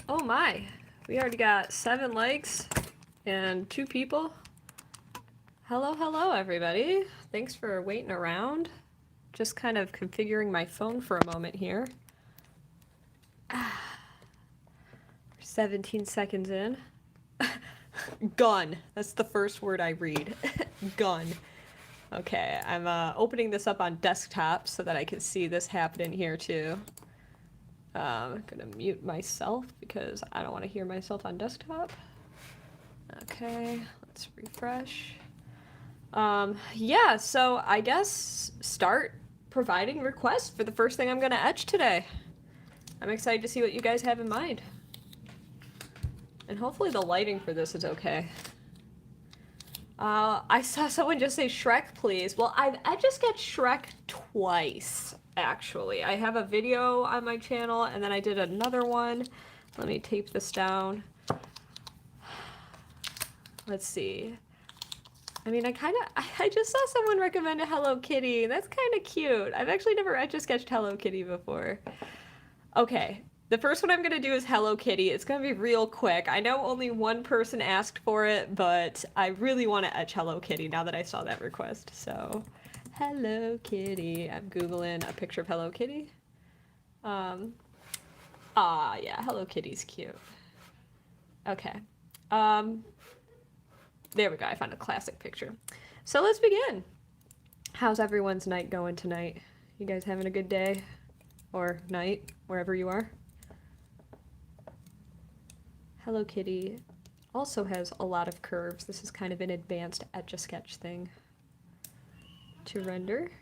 Oh my, we already got 7 likes and 2 people. Hello everybody. Thanks for waiting around. Just kind of configuring my phone for a moment here. 17 seconds in. Gun. That's the first word I read. Gun. Okay, I'm opening this up on desktop so that I can see this happening here too. I'm gonna mute myself because I don't want to hear myself on desktop. Okay, let's refresh. Yeah, so I guess start providing requests for the first thing I'm gonna etch today. I'm excited to see what you guys have in mind. And hopefully the lighting for this is okay. I saw someone just say Shrek, please. Well, I've etch-a-sketched Shrek twice, actually. I have a video on my channel, and then I did another one. Let me tape this down. Let's see. I mean, I just saw someone recommend a Hello Kitty. That's kind of cute. I've actually never etch-a-sketched Hello Kitty before. Okay. The first one I'm going to do is Hello Kitty. It's going to be real quick. I know only one person asked for it, but I really want to etch Hello Kitty now that I saw that request. So, Hello Kitty. I'm Googling a picture of Hello Kitty. Yeah, Hello Kitty's cute. Okay. There we go. I found a classic picture. So let's begin. How's everyone's night going tonight? You guys having a good day? Or night, wherever you are? Hello Kitty also has a lot of curves. This is kind of an advanced etch-a-sketch thing to render.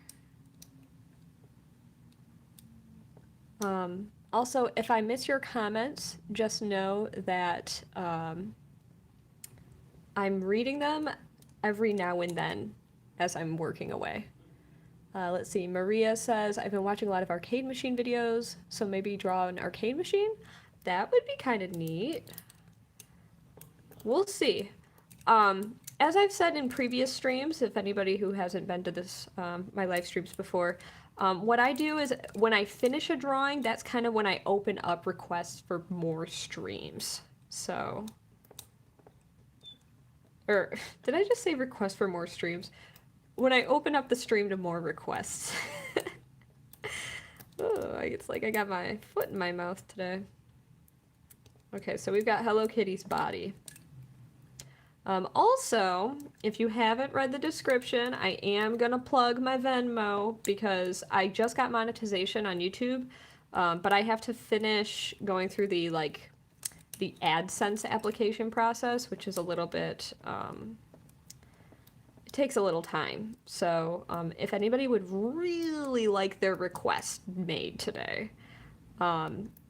Also, if I miss your comments, just know that I'm reading them every now and then as I'm working away. Let's see, Maria says, I've been watching a lot of arcade machine videos, so maybe draw an arcade machine? That would be kind of neat. We'll see. As I've said in previous streams, if anybody who hasn't been to this, my live streams before, what I do is when I finish a drawing, that's kind of when I open up requests for more streams. So, or did I just say request for more streams? When I open up the stream to more requests. Oh, it's like I got my foot in my mouth today. Okay, so we've got Hello Kitty's body. Also, if you haven't read the description, I am gonna plug my Venmo because I just got monetization on YouTube, but I have to finish going through the AdSense application process, which is a little bit, it takes a little time. So if anybody would really like their request made today,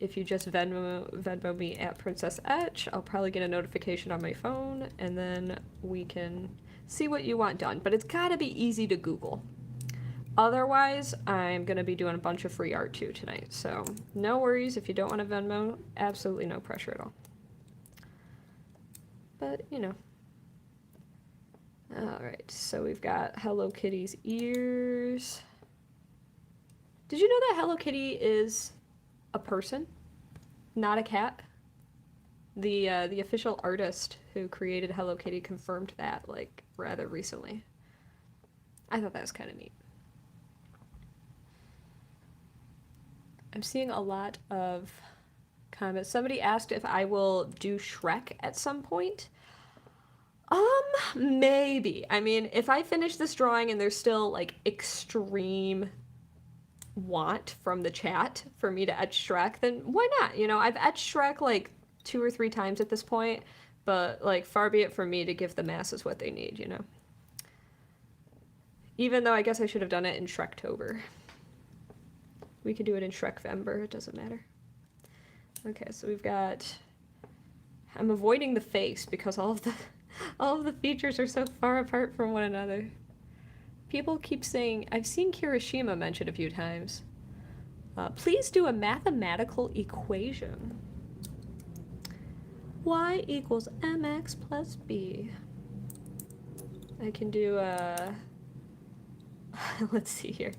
if you just Venmo me at Princess Etch, I'll probably get a notification on my phone, and then we can see what you want done. But it's gotta be easy to Google. Otherwise, I'm gonna be doing a bunch of free art too tonight. So no worries if you don't want to Venmo, absolutely no pressure at all. But, you know. Alright, so we've got Hello Kitty's ears. Did you know that Hello Kitty is a person, not a cat? The official artist who created Hello Kitty confirmed that, like, rather recently. I thought that was kind of neat. I'm seeing a lot of comments. Somebody asked if I will do Shrek at some point. Maybe. I mean, if I finish this drawing and there's still, like, extreme want from the chat for me to etch Shrek, then why not? You know, I've etched Shrek like 2 or 3 times at this point, but like far be it from me to give the masses what they need, you know. Even though I guess I should have done it in Shrektober. We could do it in Shrekvember, it doesn't matter. Okay, so we've got, I'm avoiding the face because all of the features are so far apart from one another. People keep saying, I've seen Kirishima mentioned a few times. Please do a mathematical equation. Y equals mx plus b. I can do let's see here.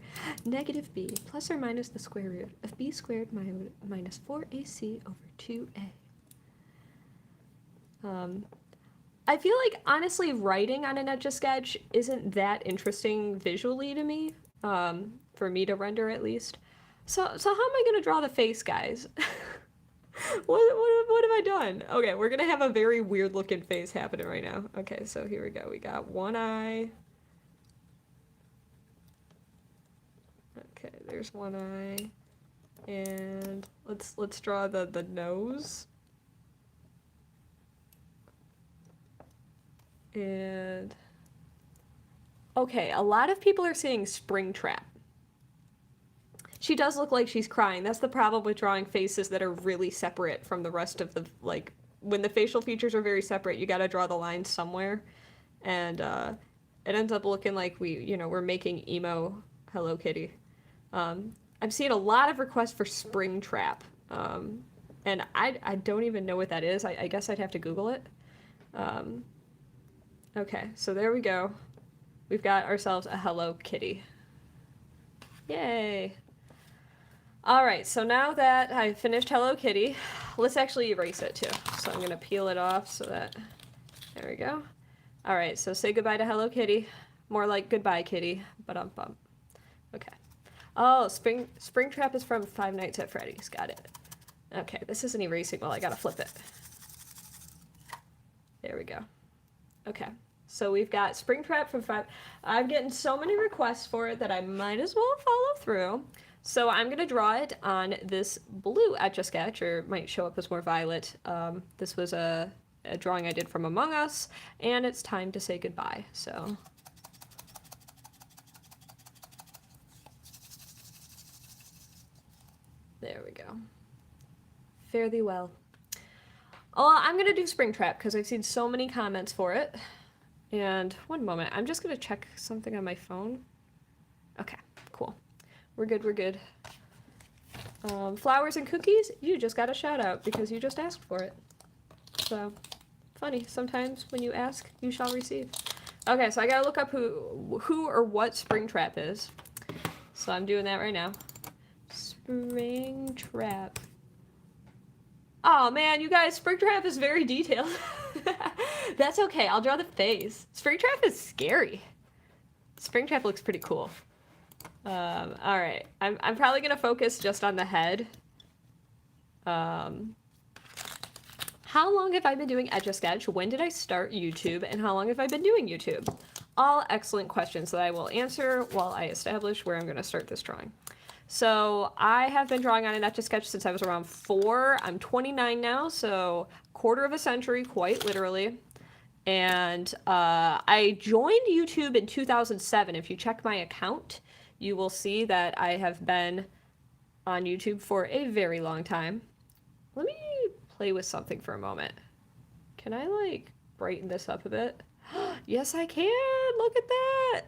Negative b plus or minus the square root of b squared minus 4ac over 2a. I feel like, honestly, writing on an Etch-a-Sketch isn't that interesting visually to me, for me to render at least. So how am I gonna draw the face, guys? What have I done? Okay, we're gonna have a very weird looking face happening right now. Okay, so here we go. We got one eye. Okay, there's one eye. And let's draw the nose. And okay, a lot of people are saying Springtrap. She does look like she's crying. That's the problem with drawing faces that are really separate from the rest of the, like, when the facial features are very separate, you gotta draw the lines somewhere. And it ends up looking like we're making emo Hello Kitty. I'm seeing a lot of requests for Springtrap. And I don't even know what that is. I guess I'd have to Google it. Okay, so there we go. We've got ourselves a Hello Kitty. Yay! Alright, so now that I've finished Hello Kitty, let's actually erase it too. So I'm gonna peel it off so that, there we go. Alright, so say goodbye to Hello Kitty. More like goodbye kitty, but bum. Okay. Oh, Springtrap is from Five Nights at Freddy's, got it. Okay, this isn't erasing well, I gotta flip it. There we go. Okay, so we've got Springtrap from Five. I'm getting so many requests for it that I might as well follow through. So I'm gonna draw it on this blue Etch-a-Sketch, or it might show up as more violet. This was a drawing I did from Among Us, and it's time to say goodbye, so. There we go. Fare thee well. Oh, I'm gonna do Springtrap because I've seen so many comments for it. And one moment, I'm just gonna check something on my phone. Okay, cool. We're good. Flowers and cookies, you just got a shout out because you just asked for it. So, funny, sometimes when you ask, you shall receive. Okay, so I gotta look up who or what Springtrap is. So I'm doing that right now. Springtrap. Oh man, you guys, Springtrap is very detailed. That's okay, I'll draw the face. Springtrap is scary. Springtrap looks pretty cool. Alright, I'm probably gonna focus just on the head. How long have I been doing Etch-a-Sketch? When did I start YouTube? And how long have I been doing YouTube? All excellent questions that I will answer while I establish where I'm gonna start this drawing. So I have been drawing on an Etch-a-Sketch since I was around 4. I'm 29 now, so quarter of a century, quite literally. And I joined YouTube in 2007. If you check my account, you will see that I have been on YouTube for a very long time. Let me play with something for a moment. Can I, like, brighten this up a bit? Yes, I can! Look at that!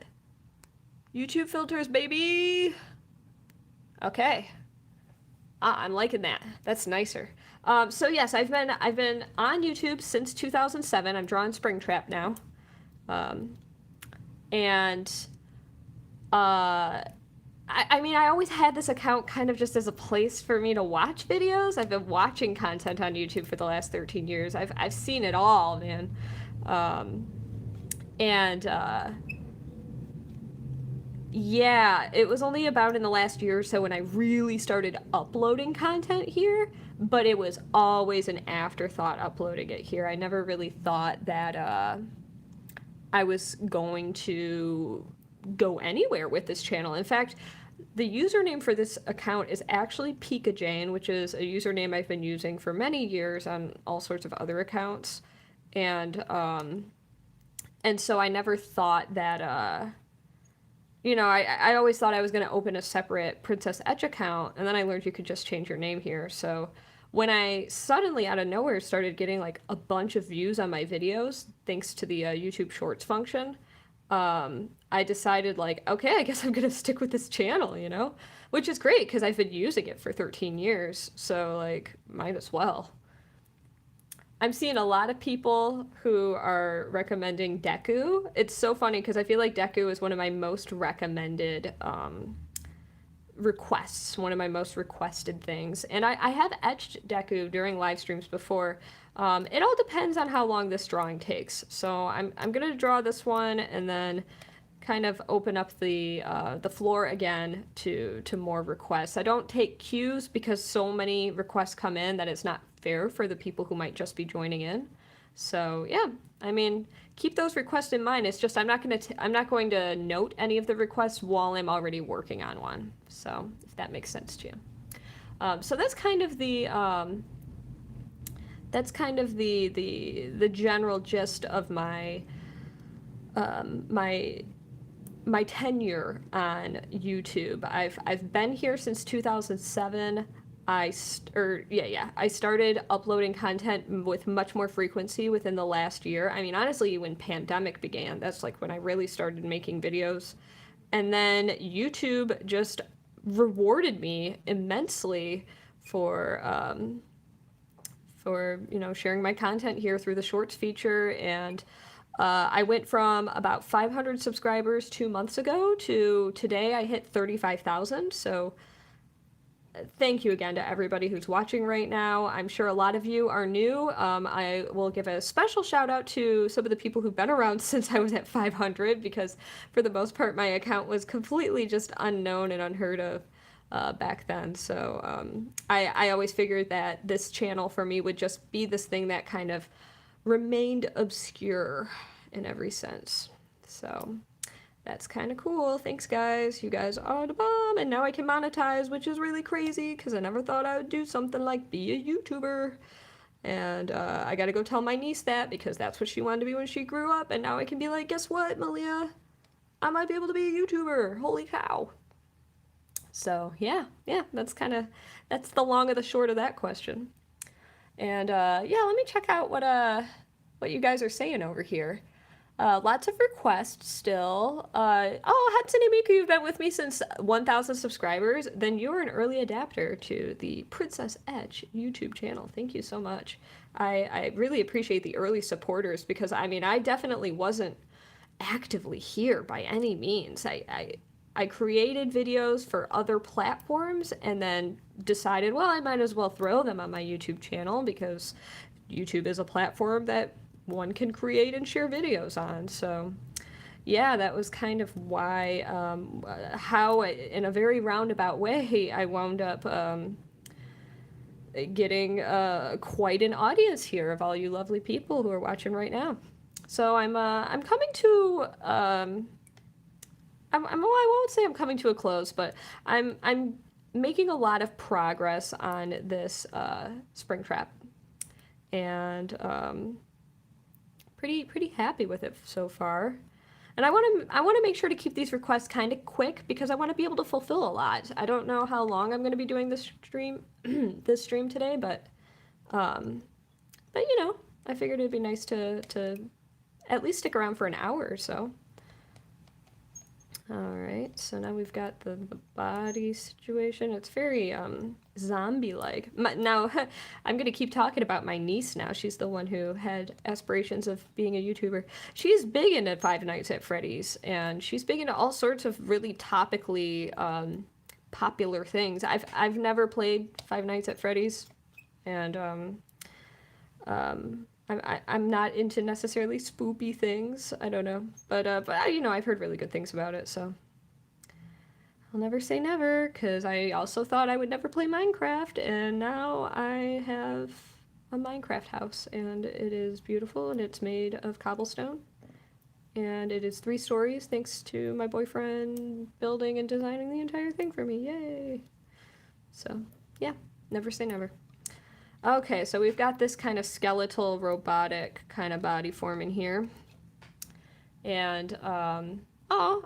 YouTube filters, baby! Okay. I'm liking that. That's nicer. So yes, I've been on YouTube since 2007. I'm drawing Springtrap now. I mean, I always had this account kind of just as a place for me to watch videos. I've been watching content on YouTube for the last 13 years. I've seen it all, man. Yeah, it was only about in the last year or so when I really started uploading content here, but it was always an afterthought uploading it here. I never really thought that I was going to go anywhere with this channel. In fact, the username for this account is actually Pika-Jane, which is a username I've been using for many years on all sorts of other accounts. And so I never thought that, you know, I always thought I was going to open a separate Princess Etch account, and then I learned you could just change your name here. So when I suddenly, out of nowhere, started getting, like, a bunch of views on my videos, thanks to the YouTube Shorts function, I decided, like, okay, I guess I'm going to stick with this channel, you know? Which is great, because I've been using it for 13 years, so, like, might as well. I'm seeing a lot of people who are recommending Deku. It's so funny because I feel like Deku is one of my most recommended requests, one of my most requested things. And I have etched Deku during live streams before. It all depends on how long this drawing takes. So I'm gonna draw this one and then kind of open up the floor again to more requests. I don't take cues because so many requests come in that it's not fair for the people who might just be joining in. So yeah, I mean, keep those requests in mind. It's just I'm not going to note any of the requests while I'm already working on one. So if that makes sense to you. So that's kind of the general gist of my my tenure on YouTube. I've been here since 2007. I started uploading content with much more frequency within the last year. I mean, honestly, when pandemic began, that's like when I really started making videos. And then YouTube just rewarded me immensely for sharing my content here through the shorts feature. And I went from about 500 subscribers 2 months ago to today I hit 35,000. So thank you again to everybody who's watching right now. I'm sure a lot of you are new. I will give a special shout out to some of the people who've been around since I was at 500, because for the most part my account was completely just unknown and unheard of back then. So I always figured that this channel for me would just be this thing that kind of remained obscure in every sense. So that's kind of cool. Thanks, guys. You guys are the bomb. And now I can monetize, which is really crazy because I never thought I would do something like be a YouTuber. And I got to go tell my niece that because that's what she wanted to be when she grew up. And now I can be like, guess what, Malia? I might be able to be a YouTuber. Holy cow. So yeah, that's the long of the short of that question. And let me check out what you guys are saying over here. Lots of requests still. Hatsune Miku, you've been with me since 1,000 subscribers. Then you're an early adapter to the Princess Etch YouTube channel. Thank you so much. I really appreciate the early supporters because, I mean, I definitely wasn't actively here by any means. I created videos for other platforms and then decided, well, I might as well throw them on my YouTube channel because YouTube is a platform that one can create and share videos on. So yeah, that was kind of why, how in a very roundabout way, I wound up getting quite an audience here of all you lovely people who are watching right now. So I'm coming to, I won't say I'm coming to a close, but I'm making a lot of progress on this Springtrap, and pretty happy with it so far. And I want to make sure to keep these requests kind of quick because I want to be able to fulfill a lot. I don't know how long I'm going to be doing this stream today, but you know, I figured it'd be nice to at least stick around for an hour or so. Alright, so now we've got the body situation. It's very zombie-like. Now, I'm going to keep talking about my niece now. She's the one who had aspirations of being a YouTuber. She's big into Five Nights at Freddy's, and she's big into all sorts of really topically popular things. I've never played Five Nights at Freddy's, and I'm not into necessarily spoopy things. I don't know, but you know, I've heard really good things about it, so I'll never say never, because I also thought I would never play Minecraft, and now I have a Minecraft house, and it is beautiful, and it's made of cobblestone, and it is 3 stories thanks to my boyfriend building and designing the entire thing for me. Yay! So yeah, never say never. Okay, so we've got this kind of skeletal, robotic kind of body form in here. And,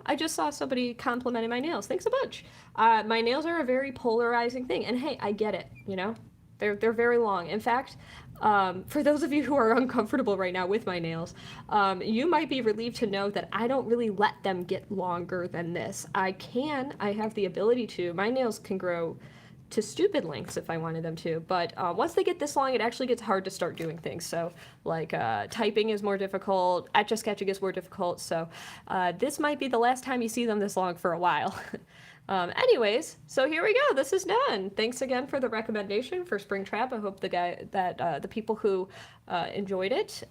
I just saw somebody complimenting my nails. Thanks a bunch. My nails are a very polarizing thing. And hey, I get it, you know? They're very long. In fact, for those of you who are uncomfortable right now with my nails, you might be relieved to know that I don't really let them get longer than this. I have the ability to. My nails can grow to stupid lengths if I wanted them to, but once they get this long, it actually gets hard to start doing things. So like typing is more difficult, Etch-a-Sketching is more difficult, so this might be the last time you see them this long for a while. Anyways, so here we go. This is done. Thanks again for the recommendation for Springtrap. I hope the people who enjoyed it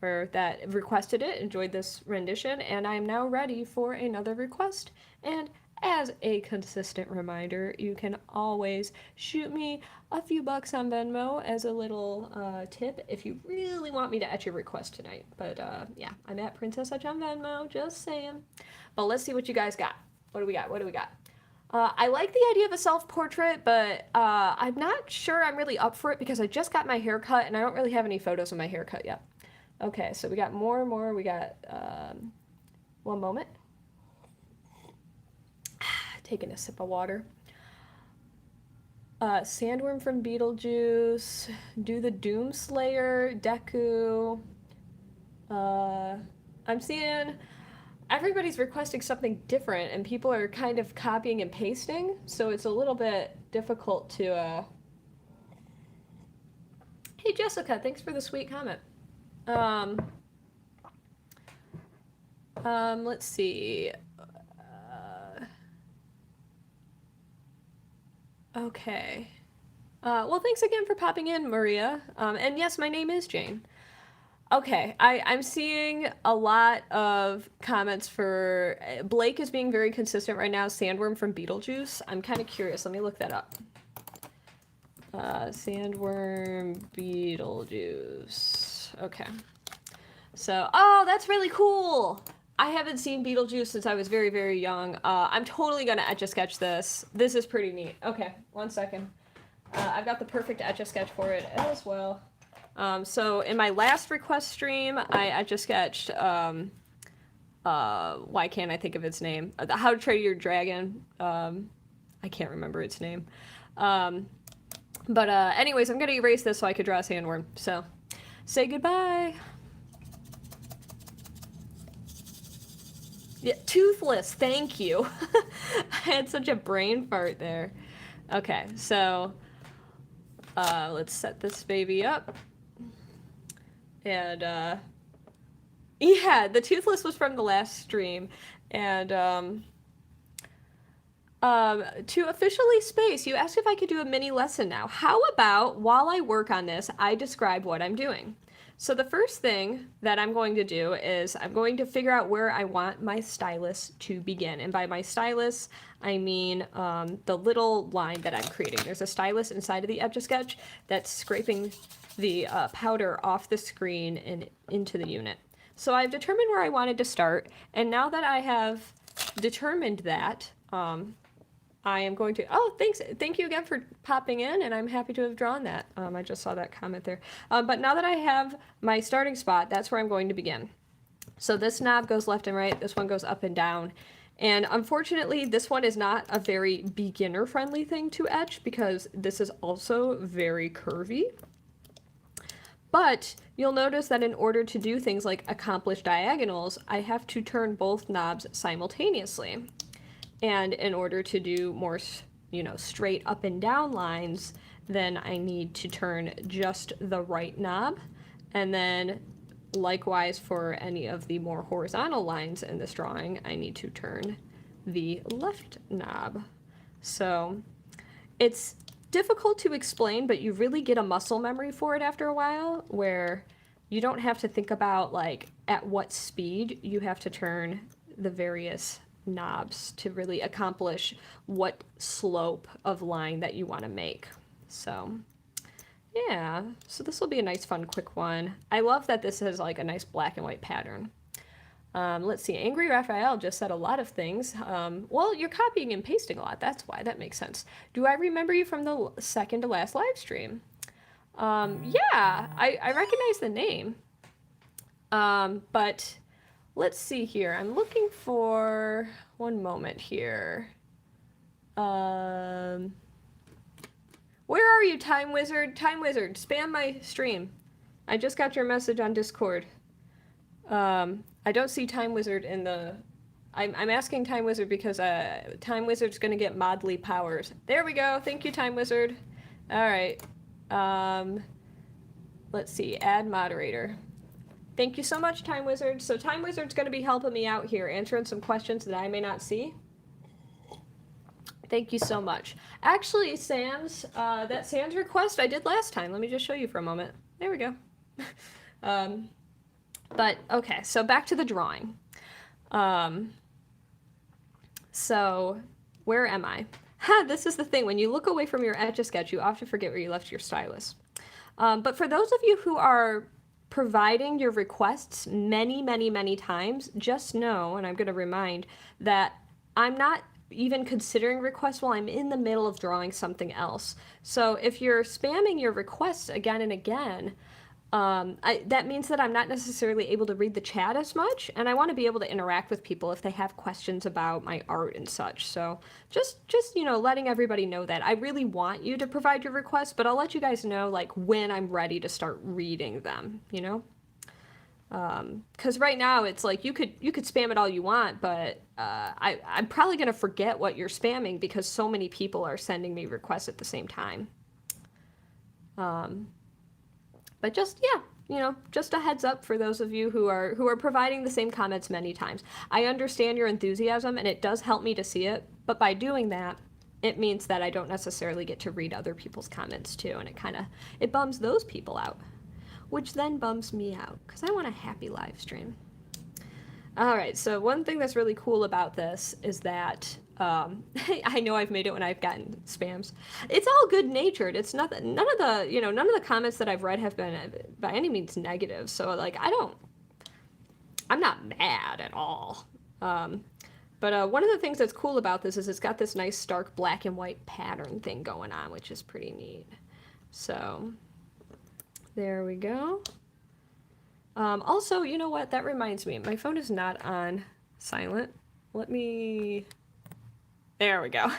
or that requested it enjoyed this rendition, and I am now ready for another request. And as a consistent reminder, you can always shoot me a few bucks on Venmo as a little tip if you really want me to etch your request tonight. But yeah, I'm at Princess Etch on Venmo, just saying. But let's see what you guys got. What do we got? What do we got? I like the idea of a self-portrait, but I'm not sure I'm really up for it because I just got my hair cut and I don't really have any photos of my haircut yet. Okay, so we got more. We got one moment. Taking a sip of water. Sandworm from Beetlejuice. Do the Doomslayer, Deku. I'm seeing everybody's requesting something different and people are kind of copying and pasting, so it's a little bit difficult to Hey Jessica, thanks for the sweet comment. Let's see. Okay. Well, thanks again for popping in, Maria. And yes, my name is Jane. Okay, I'm seeing a lot of comments for Blake is being very consistent right now. Sandworm from Beetlejuice. I'm kind of curious. Let me look that up. Sandworm Beetlejuice. Okay. So, oh, that's really cool. I haven't seen Beetlejuice since I was very, very young. I'm totally gonna Etch-a-Sketch this. This is pretty neat. Okay, one second. I've got the perfect Etch-a-Sketch for it as well. So in my last request stream, I Etch-a-Sketched, why can't I think of its name? The How to Train Your Dragon. I can't remember its name. But anyways, I'm going to erase this so I could draw a sandworm. So, say goodbye. Yeah, toothless, thank you. I had such a brain fart there. Okay, so let's set this baby up. And yeah, the toothless was from the last stream. And to officially space, you asked if I could do a mini lesson now. How about while I work on this, I describe what I'm doing? So the first thing that I'm going to do is I'm going to figure out where I want my stylus to begin. And by my stylus, I mean the little line that I'm creating. There's a stylus inside of the Etch-a-Sketch that's scraping the powder off the screen and into the unit. So I've determined where I wanted to start. And now that I have determined that, I am going to, oh, thank you again for popping in, and I'm happy to have drawn that. I just saw that comment there. But now that I have my starting spot, that's where I'm going to begin. So this knob goes left and right, this one goes up and down. And unfortunately, this one is not a very beginner-friendly thing to etch because this is also very curvy. But you'll notice that in order to do things like accomplish diagonals, I have to turn both knobs simultaneously. And in order to do more, straight up and down lines, then I need to turn just the right knob. And then likewise for any of the more horizontal lines in this drawing, I need to turn the left knob. So it's difficult to explain, but you really get a muscle memory for it after a while, where you don't have to think about at what speed you have to turn the various knobs to really accomplish what slope of line that you want to make. So yeah, so this will be a nice fun quick one. I love that this has a nice black and white pattern. Let's see, Angry Raphael just said a lot of things. Well, you're copying and pasting a lot, that's why, that makes sense. Do I remember you from the second to last live stream? Yeah, I recognize the name. But let's see here. I'm looking for one moment here. Where are you, Time Wizard? Time Wizard, spam my stream. I just got your message on Discord. I don't see Time Wizard in the... I'm asking Time Wizard because Time Wizard's gonna get Modly powers. There we go. Thank you, Time Wizard. All right. Let's see. Add moderator. Thank you so much, Time Wizard. So Time Wizard's going to be helping me out here, answering some questions that I may not see. Thank you so much. Actually, Sam's, that Sam's request I did last time. Let me just show you for a moment. There we go. um, but, okay, so back to the drawing. So, where am I? Ha, this is the thing. When you look away from your Etch-a-Sketch, you often forget where you left your stylus. But for those of you who are providing your requests many, many, many times, just know, and I'm going to remind, that I'm not even considering requests while I'm in the middle of drawing something else. So if you're spamming your requests again and again, that means that I'm not necessarily able to read the chat as much, and I want to be able to interact with people if they have questions about my art and such. So just you know, letting everybody know that I really want you to provide your requests, but I'll let you guys know like when I'm ready to start reading them, you know? Because right now it's like you could spam it all you want, but I'm probably gonna forget what you're spamming because so many people are sending me requests at the same time. But just, yeah, you know, just a heads up for those of you who are providing the same comments many times. I understand your enthusiasm and it does help me to see it, but by doing that, it means that I don't necessarily get to read other people's comments too, and it bums those people out, which then bums me out because I want a happy live stream. All right, so one thing that's really cool about this is that I know I've made it when I've gotten spams. It's all good-natured. It's nothing. None of the comments that I've read have been by any means negative. So like I'm not mad at all. But one of the things that's cool about this is it's got this nice stark black and white pattern thing going on, which is pretty neat. So there we go. Also, you know what? That reminds me. My phone is not on silent. Let me... There we go.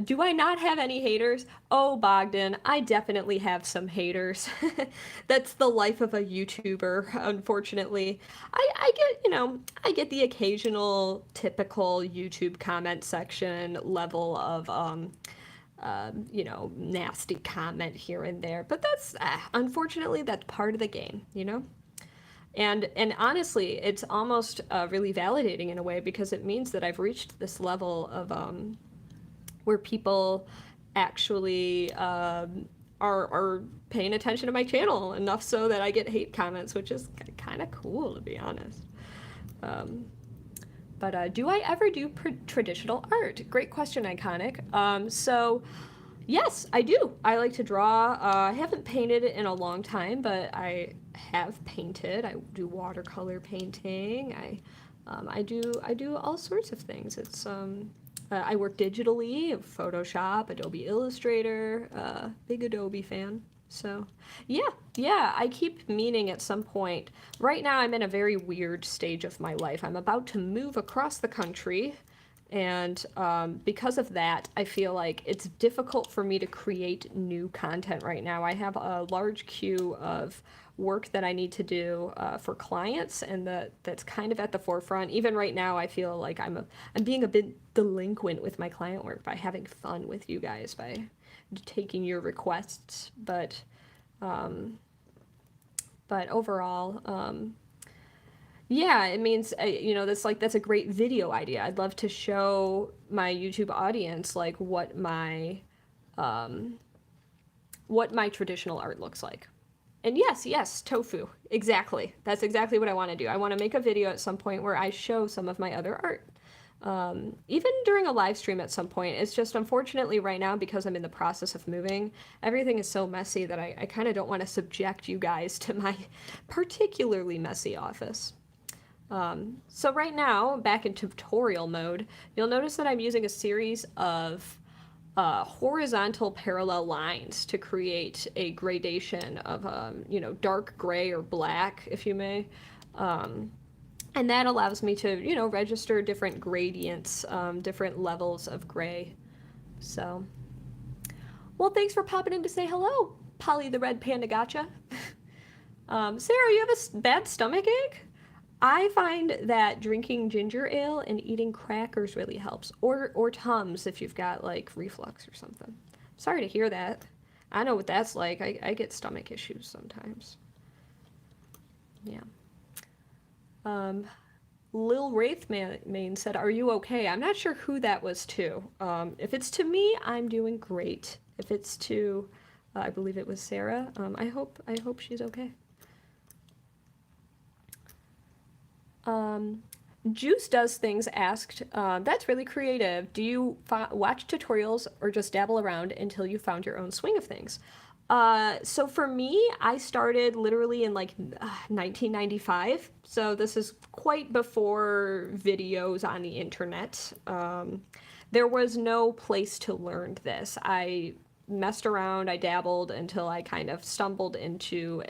Do I not have any haters? Oh, Bogdan, I definitely have some haters. That's the life of a YouTuber, unfortunately. I get, you know, I get the occasional typical YouTube comment section level of, you know, nasty comment here and there. But that's, unfortunately, that's part of the game, you know? And honestly, it's almost really validating in a way because it means that I've reached this level of where people actually are paying attention to my channel enough so that I get hate comments, which is kind of cool, to be honest. But do I ever do traditional art? Great question, Iconic. So yes, I do. I like to draw. I haven't painted in a long time, but I have painted. I do watercolor painting. I do all sorts of things. It's I work digitally, Photoshop, Adobe Illustrator, big Adobe fan. So yeah, I keep meaning at some point. Right now I'm in a very weird stage of my life. I'm about to move across the country. And because of that, I feel like it's difficult for me to create new content right now. I have a large queue of work that I need to do for clients, and that's kind of at the forefront. Even right now, I feel like I'm being a bit delinquent with my client work by having fun with you guys, by taking your requests. But overall, yeah, it means, you know, that's a great video idea. I'd love to show my YouTube audience like what my traditional art looks like. And yes, tofu. Exactly. That's exactly what I want to do. I want to make a video at some point where I show some of my other art. Even during a live stream at some point. It's just unfortunately right now, because I'm in the process of moving, everything is so messy that I kind of don't want to subject you guys to my particularly messy office. So right now, back in tutorial mode, you'll notice that I'm using a series of horizontal parallel lines to create a gradation of, you know, dark gray or black, if you may. And that allows me to, you know, register different gradients, different levels of gray. So, well, thanks for popping in to say hello, Polly the Red Panda Gotcha. Sarah, you have a bad stomach ache? I find that drinking ginger ale and eating crackers really helps, or Tums if you've got like reflux or something. Sorry to hear that. I know what that's like. I get stomach issues sometimes. Yeah. Lil Wraithmane said, "Are you okay?" I'm not sure who that was to. If it's to me, I'm doing great. If it's to, I believe it was Sarah. I hope she's okay. Juice Does Things asked, "That's really creative. Do you watch tutorials or just dabble around until you found your own swing of things?" So for me, I started literally in like 1995. So this is quite before videos on the internet. There was no place to learn this. I messed around, I dabbled until I kind of stumbled into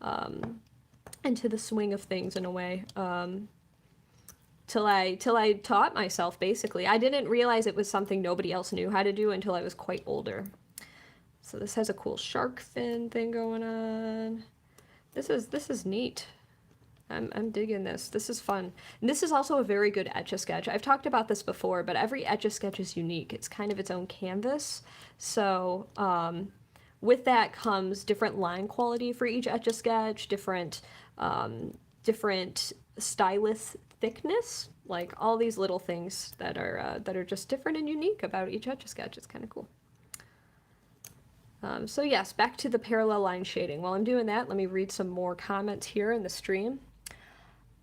the swing of things in a way. Till I taught myself, basically. I didn't realize it was something nobody else knew how to do until I was quite older. So this has a cool shark fin thing going on. This is neat. I'm digging this. This is fun. And this is also a very good Etch-a-Sketch. I've talked about this before, but every Etch-a-Sketch is unique. It's kind of its own canvas. So with that comes different line quality for each Etch-a-Sketch, different stylus thickness, like all these little things that are just different and unique about each Etch-a-Sketch. It's kind of cool. So yes, back to the parallel line shading. While I'm doing that, let me read some more comments here in the stream.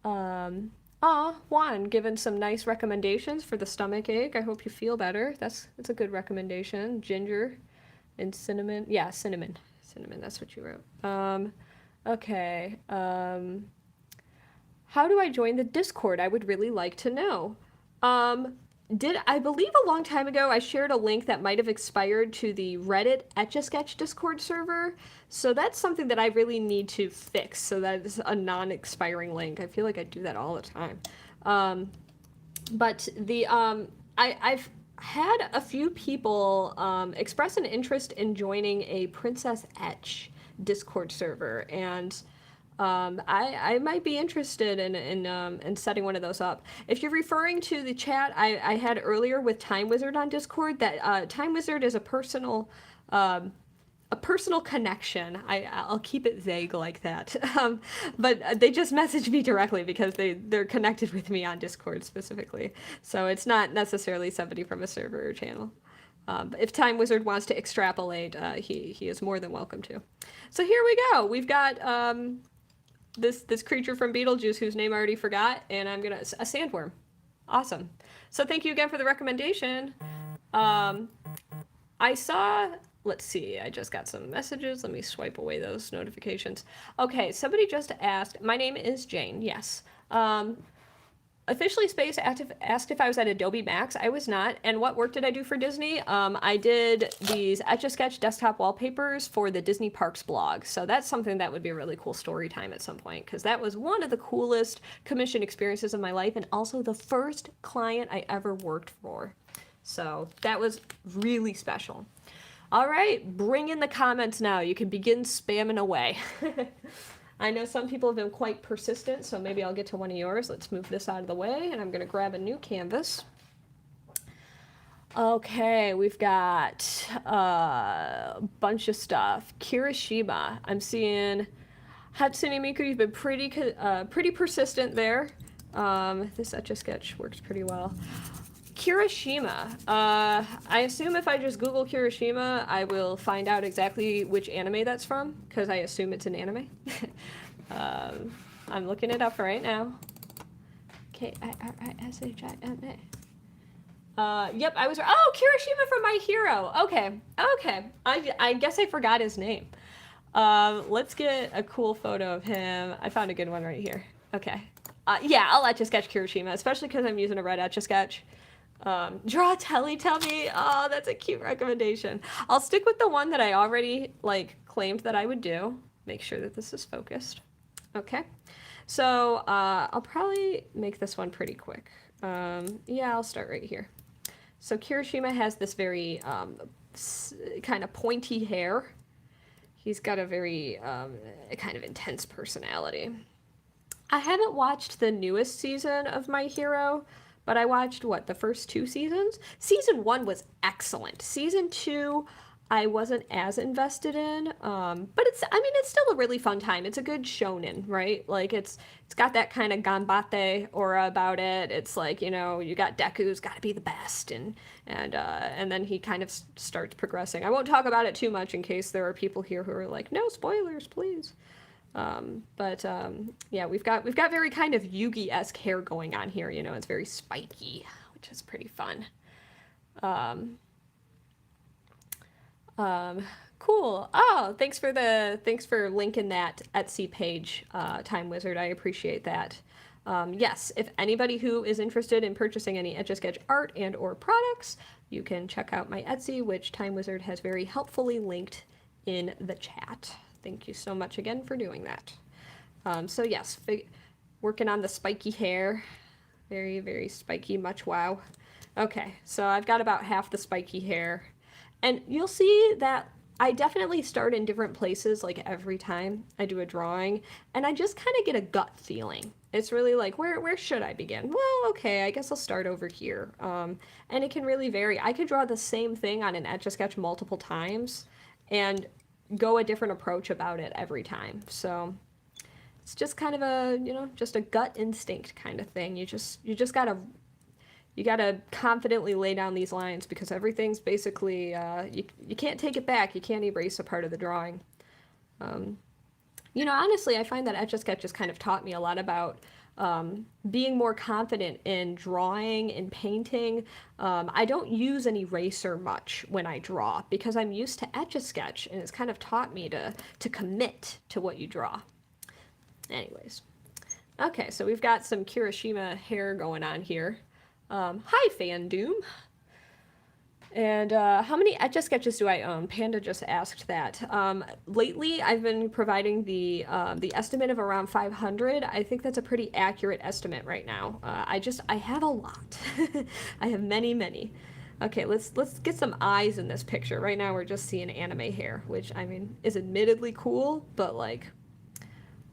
Juan, given some nice recommendations for the stomach ache. I hope you feel better. That's a good recommendation. Ginger and cinnamon. Yeah, cinnamon. Cinnamon, that's what you wrote. Okay. How do I join the Discord? I would really like to know. I believe a long time ago I shared a link that might have expired to the Reddit Etch-a-Sketch Discord server. So that's something that I really need to fix so that it's a non-expiring link. I feel like I do that all the time. But I've had a few people express an interest in joining a Princess Etch Discord server, and I might be interested in setting one of those up. If you're referring to the chat I had earlier with Time Wizard on Discord, that Time Wizard is a personal connection. I'll keep it vague like that. But they just messaged me directly because they're connected with me on Discord specifically. So it's not necessarily somebody from a server or channel. If Time Wizard wants to extrapolate, he is more than welcome to. So here we go. We've got this creature from Beetlejuice whose name I already forgot, and a sandworm. Awesome. So thank you again for the recommendation. I saw, let's see, I just got some messages. Let me swipe away those notifications. Okay, somebody just asked, my name is Jane, yes. Officially Space asked if I was at Adobe Max. I was not. And what work did I do for Disney? I did these Etch-a-Sketch desktop wallpapers for the Disney Parks blog. So that's something that would be a really cool story time at some point, because that was one of the coolest commission experiences of my life, and also the first client I ever worked for. So that was really special. All right, bring in the comments now. You can begin spamming away. I know some people have been quite persistent, so maybe I'll get to one of yours. Let's move this out of the way, and I'm going to grab a new canvas. Okay, we've got a bunch of stuff. Kirishima. I'm seeing Hatsune Miku. You've been pretty persistent there. This Etch-a-Sketch works pretty well. Kirishima. I assume if I just Google Kirishima, I will find out exactly which anime that's from, because I assume it's an anime. I'm looking it up right now. Kirishima. Yep, I was. Oh, Kirishima from My Hero. Okay. I guess I forgot his name. Let's get a cool photo of him. I found a good one right here. Okay. Yeah, I'll Etch-a-Sketch Kirishima, especially because I'm using a red Etch-a-Sketch. Draw Teletubby. Oh, that's a cute recommendation. I'll stick with the one that I already claimed that I would do. Make sure that this is focused. Okay. So I'll probably make this one pretty quick. Yeah, I'll start right here. So Kirishima has this very kind of pointy hair. He's got a very kind of intense personality. I haven't watched the newest season of My Hero, but I watched, the first 2 seasons? Season 1 was excellent. Season 2, I wasn't as invested in. But it's, I mean, it's still a really fun time. It's a good shonen, right? Like it's got that kind of ganbate aura about it. It's like, you know, you got Deku's got to be the best, and then he kind of starts progressing. I won't talk about it too much in case there are people here who are like, no spoilers, please. Yeah, we've got very kind of Yugi-esque hair going on here. You know, it's very spiky, which is pretty fun. Um, cool. Oh, thanks for linking that Etsy page, Time Wizard. I appreciate that. Yes, if anybody who is interested in purchasing any Etch-a-Sketch art and or products, you can check out my Etsy, which Time Wizard has very helpfully linked in the chat. Thank you so much again for doing that. So yes, working on the spiky hair. Very, very spiky, much wow. Okay, so I've got about half the spiky hair. And you'll see that I definitely start in different places like every time I do a drawing, and I just kind of get a gut feeling. It's really like, where should I begin? Well, okay, I guess I'll start over here. And it can really vary. I could draw the same thing on an Etch-a-Sketch multiple times and go a different approach about it every time. So it's just kind of a, you know, just a gut instinct kind of thing. You just gotta confidently lay down these lines because everything's basically you can't take it back. You can't erase a part of the drawing. You know, honestly, I find that Etch-a-Sketch has kind of taught me a lot about being more confident in drawing and painting. I don't use an eraser much when I draw because I'm used to Etch-a-Sketch, and it's kind of taught me to commit to what you draw. Anyways, okay, so we've got some Kirishima hair going on here. Hi, Fan Doom. And how many Etch-a-Sketches do I own? Panda just asked that. Lately, I've been providing the estimate of around 500. I think that's a pretty accurate estimate right now. I have a lot. I have many, many. Okay, let's get some eyes in this picture. Right now, we're just seeing anime hair, which I mean is admittedly cool, but like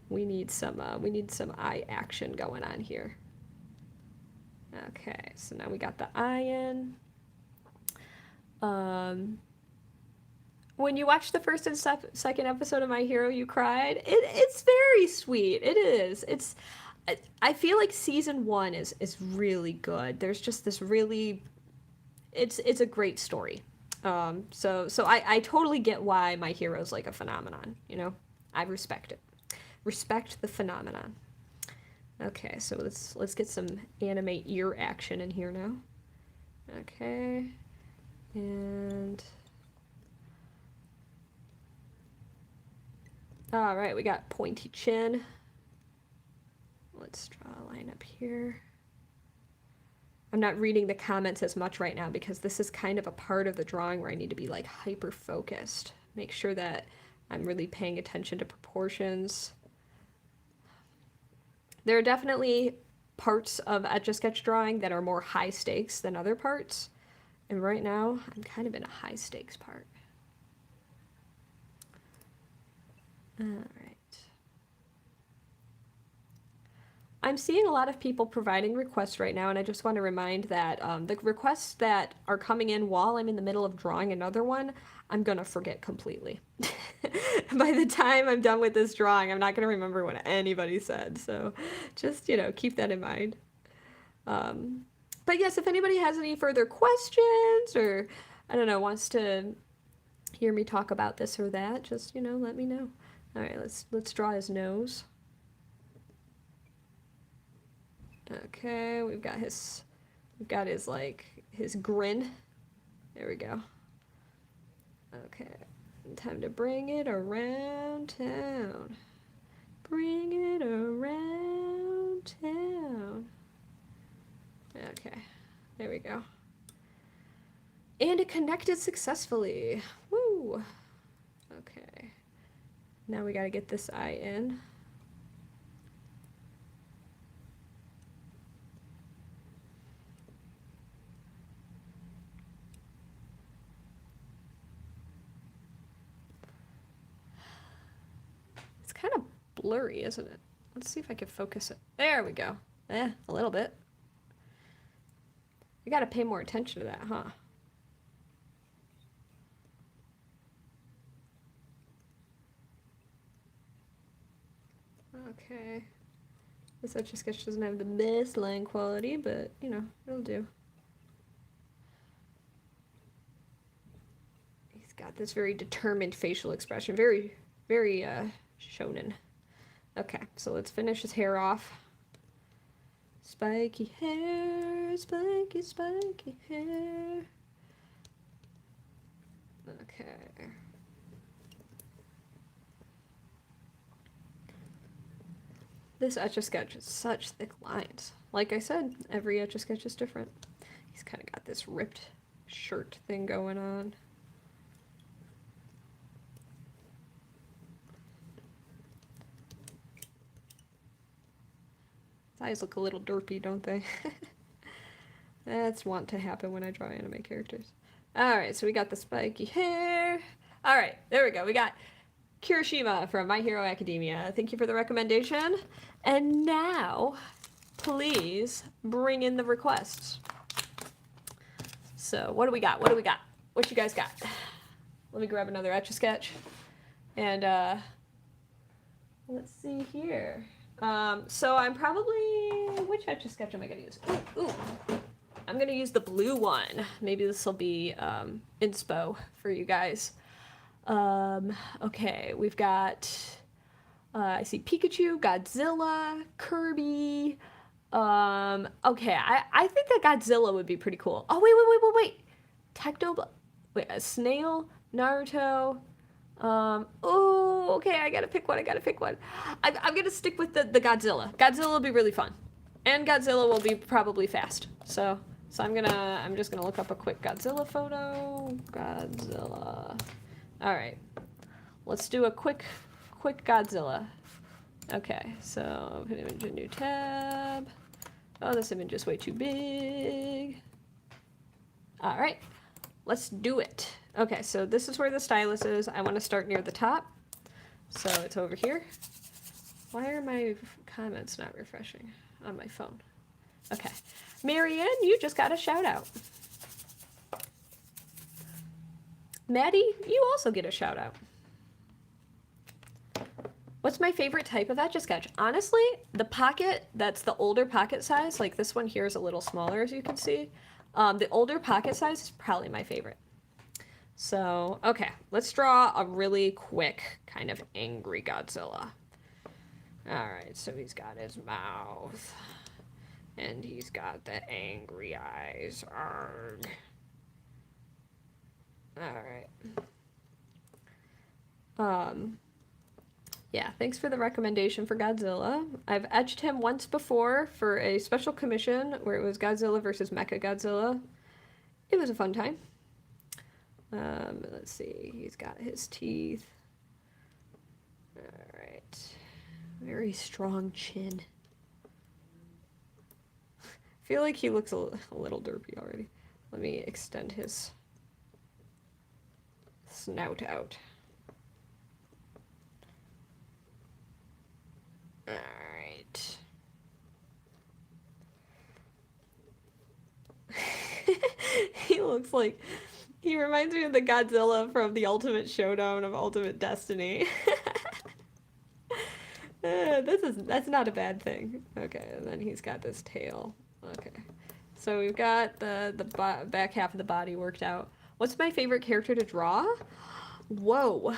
we need some eye action going on here. Okay, so now we got the eye in. When you watch the first and second episode of My Hero, you cried. It's very sweet. It is. I feel like season 1 is really good. There's just this really, it's a great story. So I totally get why My Hero's like a phenomenon. You know, I respect it. Respect the phenomenon. Okay, so let's get some anime ear action in here now. Okay. And all right, we got pointy chin. Let's draw a line up here. I'm not reading the comments as much right now because this is kind of a part of the drawing where I need to be like hyper focused. Make sure that I'm really paying attention to proportions. There are definitely parts of Etch-a-Sketch drawing that are more high stakes than other parts. And right now, I'm kind of in a high stakes part. All right. I'm seeing a lot of people providing requests right now, and I just want to remind that the requests that are coming in while I'm in the middle of drawing another one, I'm going to forget completely. By the time I'm done with this drawing, I'm not going to remember what anybody said. So just, you know, keep that in mind. But yes, if anybody has any further questions or, I don't know, wants to hear me talk about this or that, just, you know, let me know. All right, let's draw his nose. Okay, we've got his like his grin. There we go. Okay, time to bring it around town. Bring it around town. Okay, there we go. And it connected successfully. Woo! Okay, now we gotta get this eye in. It's kind of blurry, isn't it? Let's see if I can focus it. There we go. A little bit. You gotta pay more attention to that, huh? Okay. This Etch a Sketch doesn't have the best line quality, but, you know, it'll do. He's got this very determined facial expression. Very, very, shonen. Okay, so let's finish his hair off. Spiky hair, spiky, spiky hair. Okay. This Etch a Sketch is such thick lines. Like I said, every Etch a Sketch is different. He's kind of got this ripped shirt thing going on. His eyes look a little derpy, don't they? That's wont to happen when I draw anime characters. Alright, so we got the spiky hair. Alright, there we go. We got Kirishima from My Hero Academia. Thank you for the recommendation. And now, please bring in the requests. So, what do we got? What do we got? What you guys got? Let me grab another Etch a Sketch. And, let's see here. So I'm probably... Which Etch a Sketch am I going to use? Ooh. I'm going to use the blue one. Maybe this will be, inspo for you guys. Okay, we've got, I see Pikachu, Godzilla, Kirby, okay, I think that Godzilla would be pretty cool. Oh, wait, wait, a Snail, Naruto, oh, okay, I gotta pick one, I'm gonna stick with the Godzilla. Godzilla will be really fun, and Godzilla will be probably fast, so I'm just gonna look up a quick Godzilla photo, Godzilla. Alright, let's do a quick Godzilla. Okay, so put image in a new tab. Oh, this image is way too big. Alright, let's do it. Okay, so this is where the stylus is. I want to start near the top. So it's over here. Why are my comments not refreshing on my phone? Okay. Marianne, you just got a shout out. Maddie, you also get a shout out. What's my favorite type of Etch a Sketch? Honestly, the pocket, that's the older pocket size, like this one here is a little smaller as you can see. The older pocket size is probably my favorite. So, okay, let's draw a really quick kind of angry Godzilla. Alright, so he's got his mouth. And he's got the angry eyes. Arrgh. Alright. Yeah, thanks for the recommendation for Godzilla. I've etched him once before for a special commission where it was Godzilla versus Mechagodzilla. It was a fun time. Let's see, he's got his teeth. Alright. Very strong chin. I feel like he looks a little derpy already. Let me extend his snout out. Alright. He looks like... He reminds me of the Godzilla from the Ultimate Showdown of Ultimate Destiny. That's not a bad thing. Okay, and then he's got this tail. Okay. So we've got the back half of the body worked out. What's my favorite character to draw? Whoa.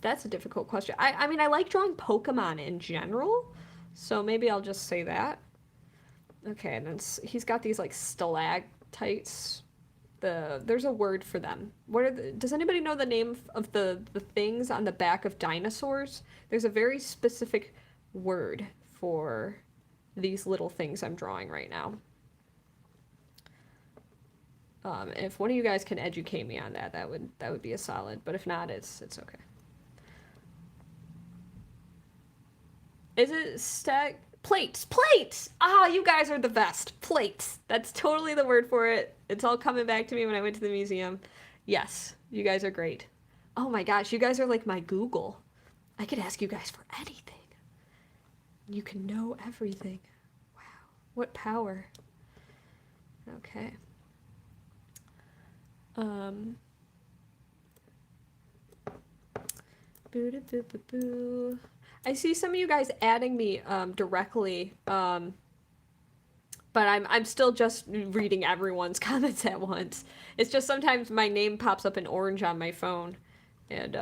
That's a difficult question. I mean, I like drawing Pokemon in general, so maybe I'll just say that. Okay, and then he's got these, like, stalactites. There's a word for them. What are does anybody know the name of the things on the back of dinosaurs? There's a very specific word for these little things I'm drawing right now. If one of you guys can educate me on that, that would be a solid. But if not, it's okay. Is it stack? Plates! Plates! Ah, you guys are the best. Plates. That's totally the word for it. It's all coming back to me when I went to the museum. Yes, you guys are great. Oh my gosh, you guys are like my Google. I could ask you guys for anything. You can know everything. Wow, what power. Okay. Boo-da-boo-boo-boo. I see some of you guys adding me directly, but I'm still just reading everyone's comments at once. It's just sometimes my name pops up in orange on my phone, and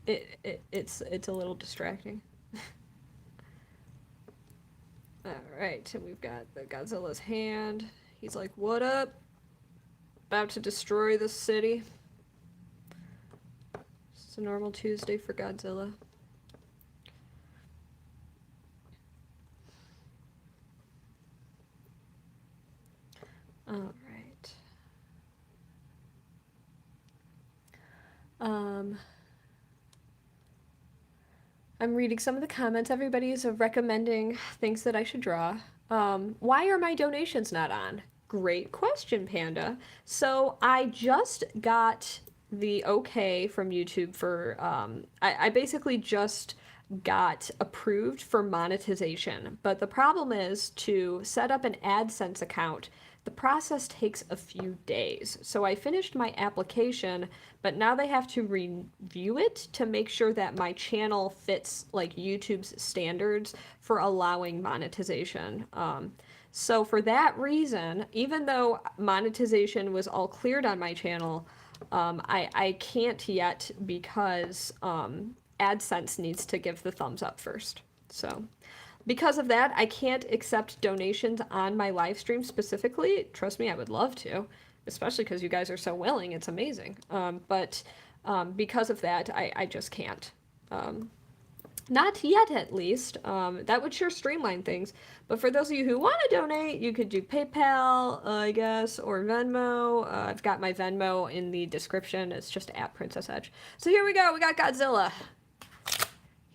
it's a little distracting. All right, and we've got the Godzilla's hand. He's like, "What up? About to destroy the city." It's a normal Tuesday for Godzilla. All right. I'm reading some of the comments. Everybody's recommending things that I should draw. Why are my donations not on? Great question, Panda. So I just got the okay from YouTube for, I basically just got approved for monetization. But the problem is to set up an AdSense account, the process takes a few days. So I finished my application, but now they have to review it to make sure that my channel fits like YouTube's standards for allowing monetization. So for that reason, even though monetization was all cleared on my channel, I can't yet because AdSense needs to give the thumbs up first. So because of that, I can't accept donations on my live stream specifically. Trust me, I would love to, especially because you guys are so willing. It's amazing. But because of that, I just can't. Not yet, at least. That would sure streamline things. But for those of you who want to donate, you could do PayPal, I guess, or Venmo. I've got my Venmo in the description. It's just at Princess Etch. So here we go. We got Godzilla.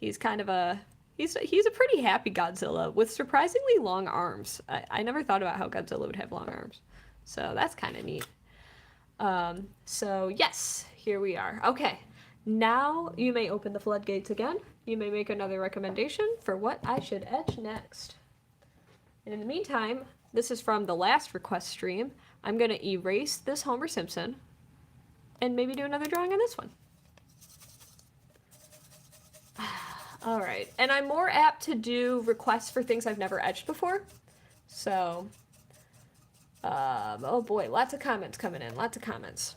He's kind of a... He's a pretty happy Godzilla with surprisingly long arms. I never thought about how Godzilla would have long arms. So that's kind of neat. So yes, here we are. Okay, now you may open the floodgates again. You may make another recommendation for what I should etch next. And in the meantime, this is from the last request stream. I'm going to erase this Homer Simpson and maybe do another drawing on this one. All right, and I'm more apt to do requests for things I've never etched before. So, oh boy, lots of comments coming in, lots of comments.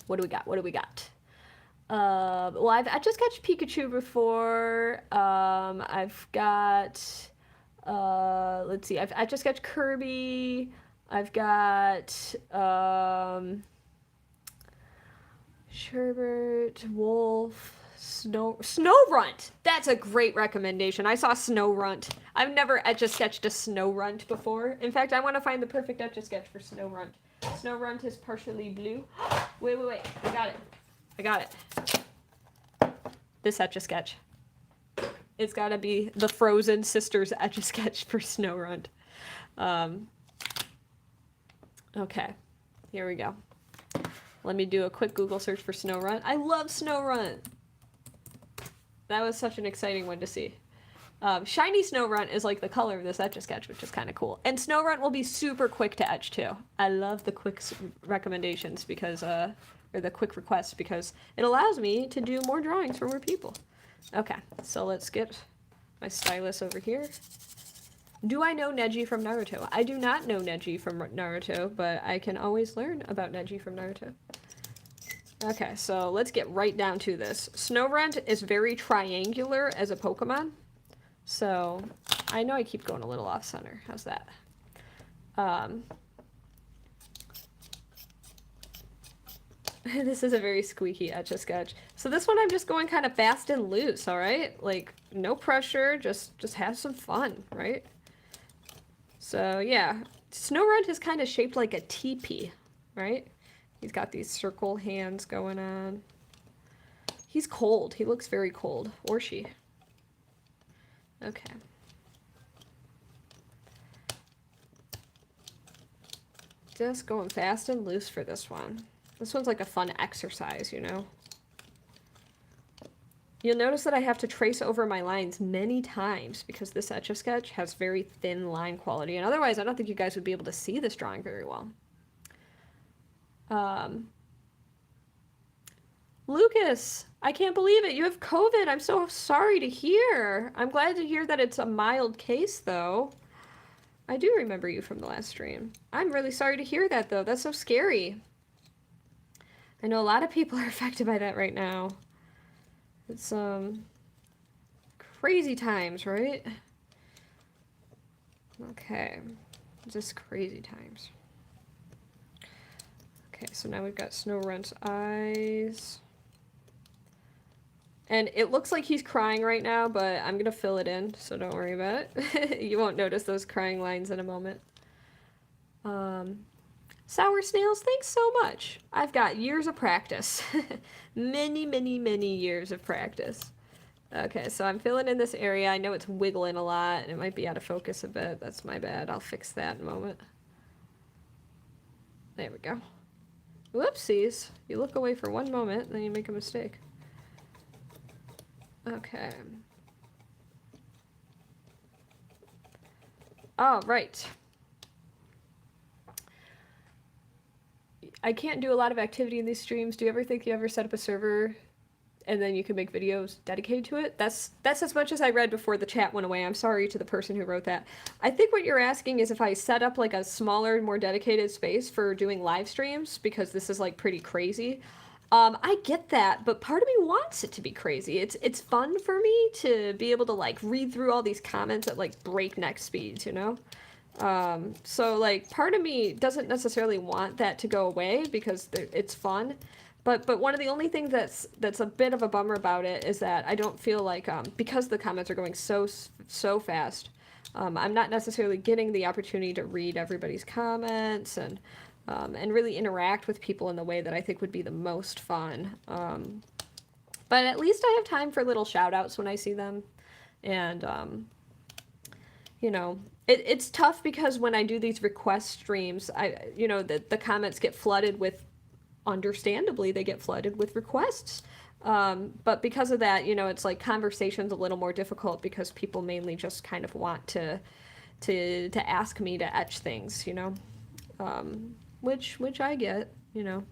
What do we got? What do we got? Well, I've etch-a-sketched Pikachu before. I've got, let's see, I've etch-a-sketched Kirby. I've got, Sherbert, Wolf, Snowrunt. That's a great recommendation. I saw Snowrunt. I've never etch-a-sketched a Snowrunt before. In fact, I want to find the perfect etch-a-sketch for Snowrunt. Snowrunt is partially blue. Wait. I got it. This etch-a-sketch. It's gotta be the Frozen Sisters etch-a-sketch for Snowrunt. Okay, here we go. Let me do a quick Google search for Snowrunt. I love Snowrunt. That was such an exciting one to see. Shiny Snowrunt is like the color of this etch-a-sketch, which is kind of cool. And Snowrunt will be super quick to etch too. I love the quick recommendations because, or the quick requests because it allows me to do more drawings for more people. Okay, so let's get my stylus over here. Do I know Neji from Naruto? I do not know Neji from Naruto, but I can always learn about Neji from Naruto. Okay, so let's get right down to this. Snowrunt is very triangular as a Pokemon. So, I know I keep going a little off center. How's that? This is a very squeaky etch-a-sketch. So this one I'm just going kind of fast and loose, alright? Like, no pressure, just have some fun, right? So, yeah. Snowrunt is kind of shaped like a teepee, right? He's got these circle hands going on. He's cold. He looks very cold. Or she. Okay. Just going fast and loose for this one. This one's like a fun exercise, you know? You'll notice that I have to trace over my lines many times because this etch-a-sketch has very thin line quality, and otherwise I don't think you guys would be able to see this drawing very well. Lucas, I can't believe it. You have COVID. I'm so sorry to hear. I'm glad to hear that it's a mild case, though. I do remember you from the last stream. I'm really sorry to hear that, though. That's so scary. I know a lot of people are affected by that right now. It's, crazy times, right? Okay. Just crazy times. Okay, so now we've got Snowrunt's eyes. And it looks like he's crying right now, but I'm gonna fill it in, so don't worry about it. You won't notice those crying lines in a moment. Sour Snails, thanks so much. I've got years of practice. Many, many, many years of practice. Okay, so I'm filling in this area. I know it's wiggling a lot, and it might be out of focus a bit. That's my bad. I'll fix that in a moment. There we go. Whoopsies. You look away for one moment, then you make a mistake. Okay. All right. I can't do a lot of activity in these streams. Do you ever think you ever set up a server and then you can make videos dedicated to it? That's as much as I read before the chat went away. I'm sorry to the person who wrote that. I think what you're asking is if I set up like a smaller, more dedicated space for doing live streams, because this is like pretty crazy. I get that, but part of me wants it to be crazy. It's fun for me to be able to like read through all these comments at like breakneck speeds, you know? So like part of me doesn't necessarily want that to go away because it's fun. But one of the only things that's a bit of a bummer about it is that I don't feel like because the comments are going so fast, I'm not necessarily getting the opportunity to read everybody's comments and really interact with people in the way that I think would be the most fun. But at least I have time for little shout outs when I see them. And, you know, it's tough because when I do these request streams, the comments get flooded with, understandably, they get flooded with requests. But because of that, you know, it's like conversation's a little more difficult because people mainly just kind of want to ask me to etch things, you know? Which I get, you know.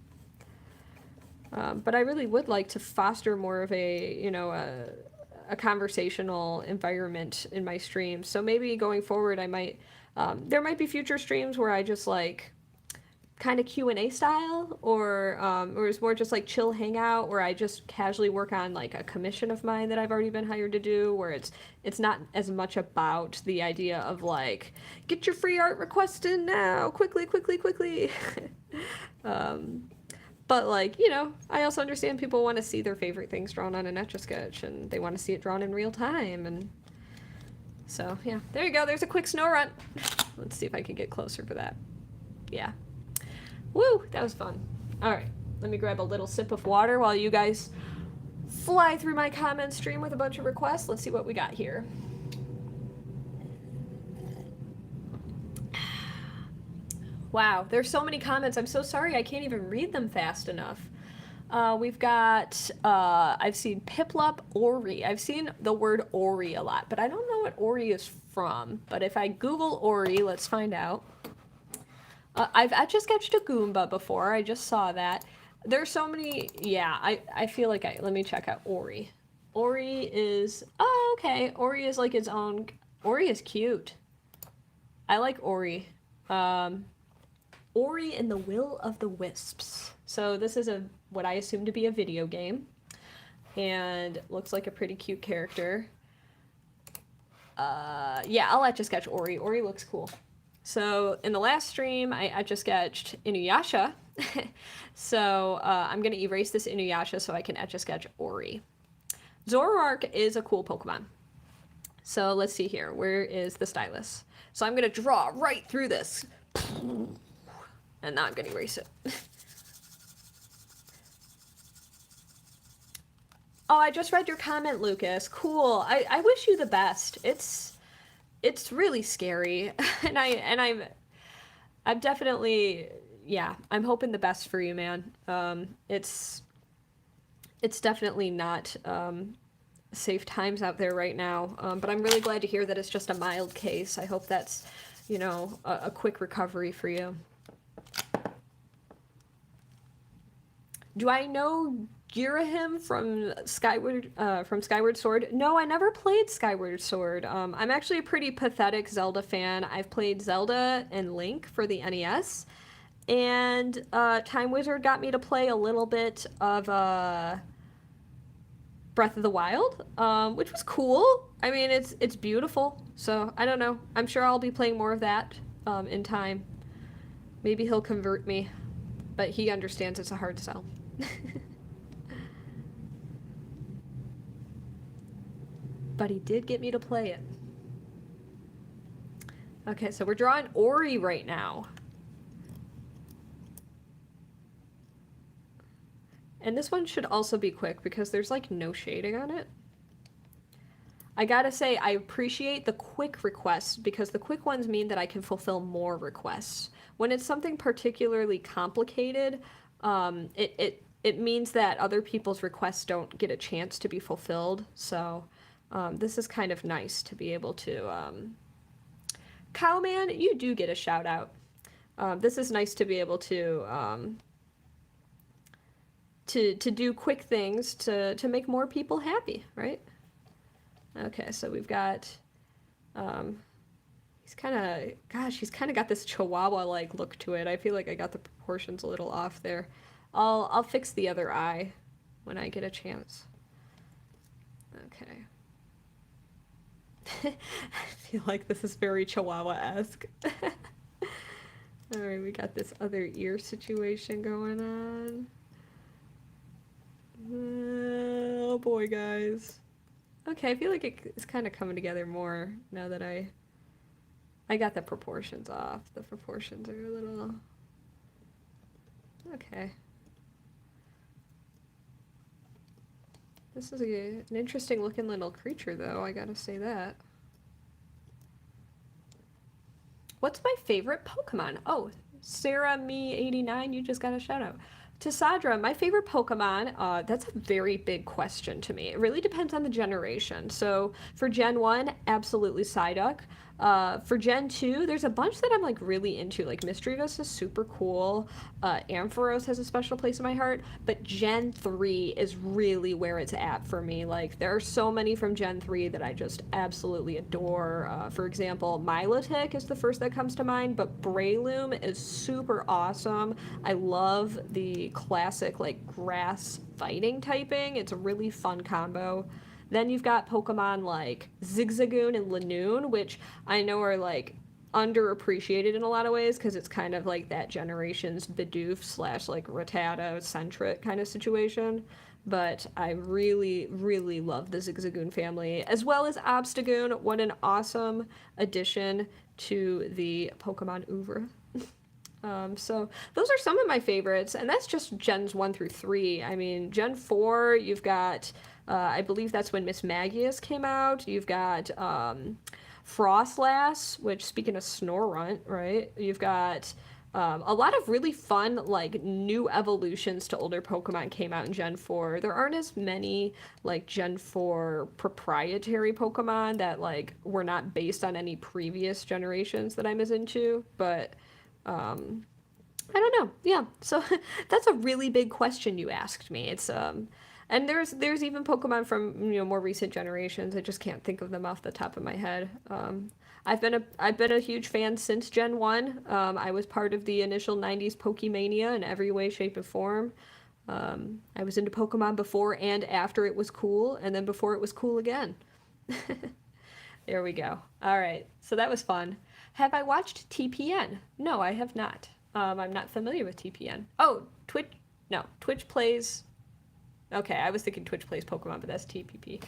But I really would like to foster more of a, you know, a conversational environment in my streams. So maybe going forward, I might, there might be future streams where I just like kind of Q&A style, or it's more just like chill hangout where I just casually work on like a commission of mine that I've already been hired to do, where it's not as much about the idea of like, get your free art request in now, quickly. But like, you know, I also understand people want to see their favorite things drawn on an Etch-a-Sketch and they want to see it drawn in real time, and so yeah, there you go, there's a quick snow run. Let's see if I can get closer for that. Yeah. Woo, that was fun. All right, let me grab a little sip of water while you guys fly through my comment stream with a bunch of requests. Let's see what we got here. Wow, there's so many comments. I'm so sorry I can't even read them fast enough. We've got, I've seen Piplup Ori. I've seen the word Ori a lot, but I don't know what Ori is from. But if I Google Ori, let's find out. I've Etch-a-Sketched a Goomba before. I just saw that. There's so many. Yeah, I feel like let me check out Ori. Ori is, oh, okay. Ori is like its own. Ori is cute. I like Ori. Ori and the Will of the Wisps. So this is what I assume to be a video game, and looks like a pretty cute character. Yeah, I'll Etch-a-Sketch Ori. Ori looks cool. So in the last stream, I Etch-a-Sketched Inuyasha. So I'm going to erase this Inuyasha so I can Etch-a-Sketch Ori. Zoroark is a cool Pokemon. So let's see here. Where is the stylus? So I'm going to draw right through this. And now I'm going to erase it. Oh, I just read your comment, Lucas. Cool. I wish you the best. It's really scary, and I'm definitely, yeah, I'm hoping the best for you, man. It's definitely not safe times out there right now, but I'm really glad to hear that it's just a mild case. I hope that's, you know, a quick recovery for you. Do I know Girahim from Skyward Sword. No, I never played Skyward Sword. I'm actually a pretty pathetic Zelda fan. I've played Zelda and Link for the NES, and Time Wizard got me to play a little bit of Breath of the Wild, which was cool. I mean, it's beautiful. So I don't know. I'm sure I'll be playing more of that in time. Maybe he'll convert me, but he understands it's a hard sell. But he did get me to play it. Okay, so we're drawing Ori right now. And this one should also be quick because there's like no shading on it. I gotta say, I appreciate the quick requests because the quick ones mean that I can fulfill more requests. When it's something particularly complicated, it means that other people's requests don't get a chance to be fulfilled. So this is kind of nice to be able to... Cowman, you do get a shout out. This is nice to be able to do quick things to make more people happy, right? Okay, so we've got, he's kind of got this Chihuahua-like look to it. I feel like I got the proportions a little off there. I'll fix the other eye when I get a chance. Okay. I feel like this is very Chihuahua-esque. Alright, we got this other ear situation going on. Oh boy, guys. Okay, I feel like it's kind of coming together more now that I got the proportions off. The proportions are a little... Okay. This is an interesting looking little creature, though, I gotta say that. What's my favorite Pokemon? Oh, Sarah Me 89, you just got a shout out. To Sadra, my favorite Pokemon, that's a very big question to me. It really depends on the generation. So for Gen 1, absolutely Psyduck. For Gen 2, there's a bunch that I'm like really into. Like Misdreavus is super cool. Ampharos has a special place in my heart. But Gen 3 is really where it's at for me. Like there are so many from Gen 3 that I just absolutely adore. For example, Milotic is the first that comes to mind, but Breloom is super awesome. I love the classic like grass fighting typing. It's a really fun combo. Then you've got Pokemon like Zigzagoon and Lanoon, which I know are like underappreciated in a lot of ways because it's kind of like that generation's Bidoof / like Rattata centric kind of situation. But I really, really love the Zigzagoon family, as well as Obstagoon. What an awesome addition to the Pokemon oeuvre. So those are some of my favorites, and that's just Gens 1 through 3. I mean, Gen 4, you've got... I believe that's when Miss Magius came out. You've got Frostlass, which, speaking of Snorunt, right? You've got a lot of really fun, like, new evolutions to older Pokemon came out in Gen 4. There aren't as many, like, Gen 4 proprietary Pokemon that, like, were not based on any previous generations that I'm as into, but... I don't know. Yeah, so that's a really big question you asked me. It's and there's even Pokemon from more recent generations. I just can't think of them off the top of my head. I've been a huge fan since Gen 1. I was part of the initial 90s Pokemania in every way, shape, and form. I was into Pokemon before and after it was cool, and then before it was cool again. There we go. All right, so that was fun. Have I watched TPN? No, I have not. I'm not familiar with TPN. Oh, Twitch. No, Twitch plays... Okay, I was thinking Twitch plays Pokemon, but that's TPP.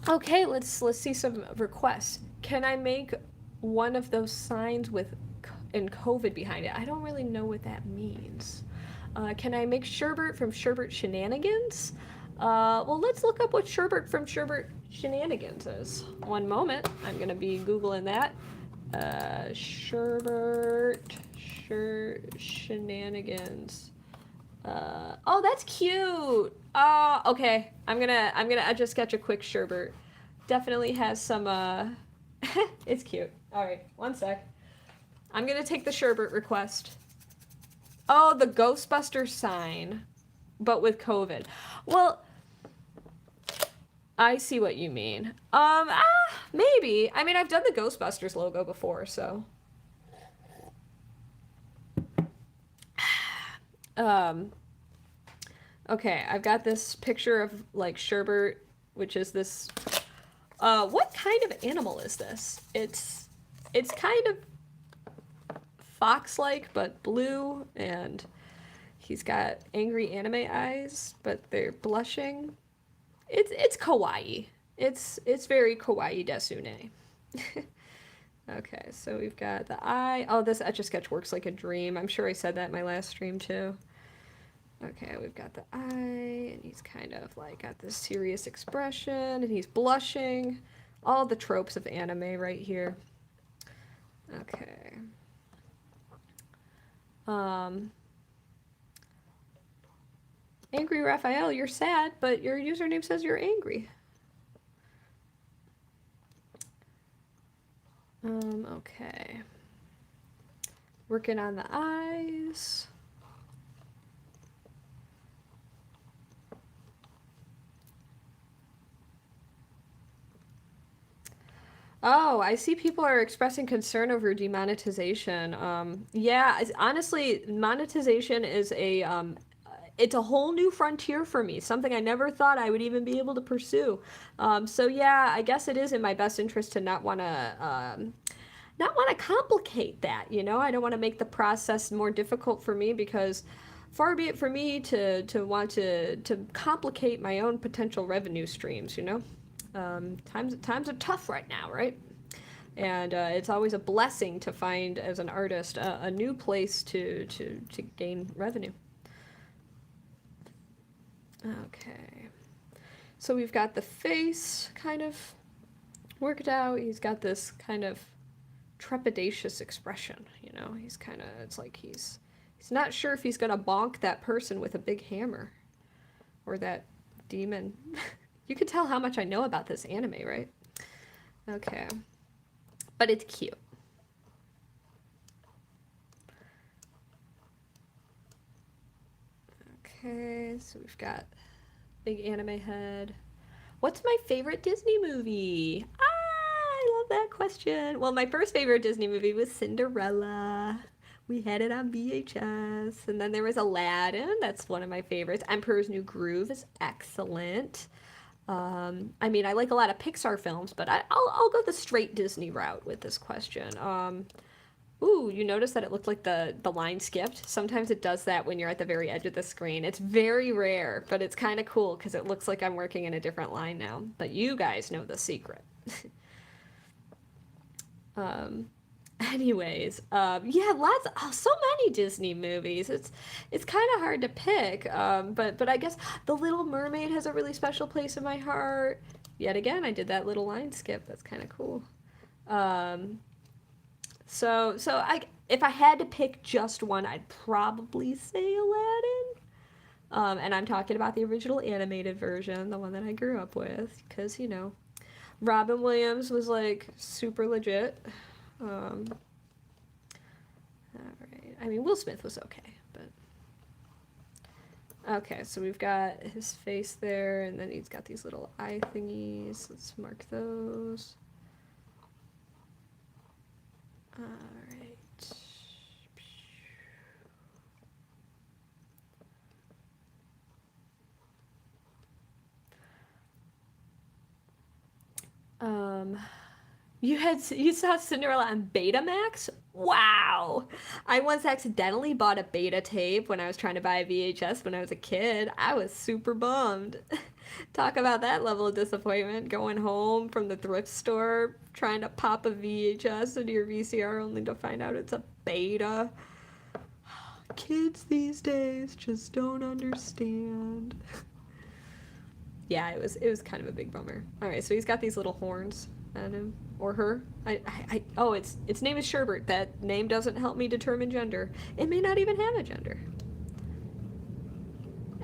Okay, let's see some requests. Can I make one of those signs with in COVID behind it? I don't really know what that means. Can I make Sherbert from Sherbert Shenanigans? Well, let's look up what Sherbert from Sherbert Shenanigans is. One moment. I'm going to be Googling that. Sherbert Shenanigans. Oh, that's cute. Oh, okay. I'm gonna Etch a Sketch a quick Sherbert. Definitely has some, it's cute. All right, one sec. I'm gonna take the Sherbert request. Oh, the Ghostbuster sign, but with COVID. Well, I see what you mean. Maybe. I mean, I've done the Ghostbusters logo before, so. Okay, I've got this picture of like Sherbert, which is this. What kind of animal is this? It's kind of fox-like, but blue, and he's got angry anime eyes, but they're blushing. It's kawaii. It's very kawaii desune. Okay, so we've got the eye. Oh, this Etch-a-Sketch works like a dream. I'm sure I said that in my last stream too. Okay, we've got the eye, and he's kind of like got this serious expression, and he's blushing. All the tropes of anime right here. Okay. Angry Raphael, you're sad, but your username says you're angry. Okay. Working on the eyes. Oh, I see people are expressing concern over demonetization. Yeah, honestly, monetization is it's a whole new frontier for me, something I never thought I would even be able to pursue. So yeah, I guess it is in my best interest to not want to complicate that, you know? I don't want to make the process more difficult for me because far be it for me to want to complicate my own potential revenue streams, you know? Times are tough right now, right? And it's always a blessing to find, as an artist, a new place to gain revenue. Okay. So we've got the face kind of worked out. He's got this kind of trepidatious expression, you know? He's kind of, it's like he's not sure if he's gonna bonk that person with a big hammer. Or that demon. You can tell how much I know about this anime, right? Okay. But it's cute. Okay, so we've got big anime head. What's my favorite Disney movie? I love that question. Well, my first favorite Disney movie was Cinderella. We had it on VHS. And then there was Aladdin. That's one of my favorites. Emperor's New Groove is excellent. I mean, I like a lot of Pixar films, but I'll go the straight Disney route with this question. Ooh, you notice that it looked like the line skipped? Sometimes it does that when you're at the very edge of the screen. It's very rare, but it's kind of cool because it looks like I'm working in a different line now. But you guys know the secret. Anyways, yeah, so many Disney movies. It's kind of hard to pick. But I guess The Little Mermaid has a really special place in my heart. Yet again, I did that little line skip. That's kind of cool. So if I had to pick just one, I'd probably say Aladdin. And I'm talking about the original animated version, the one that I grew up with, because, you know, Robin Williams was like super legit. All right. I mean, Will Smith was okay, but okay. So we've got his face there, and then he's got these little eye thingies. Let's mark those. All right. You saw Cinderella on Betamax? Wow! I once accidentally bought a beta tape when I was trying to buy a VHS when I was a kid. I was super bummed. Talk about that level of disappointment, going home from the thrift store, trying to pop a VHS into your VCR only to find out it's a beta. Kids these days just don't understand. Yeah, it was kind of a big bummer. All right, so he's got these little horns on him or her. Oh, its name is Sherbert. That name doesn't help me determine gender. It may not even have a gender.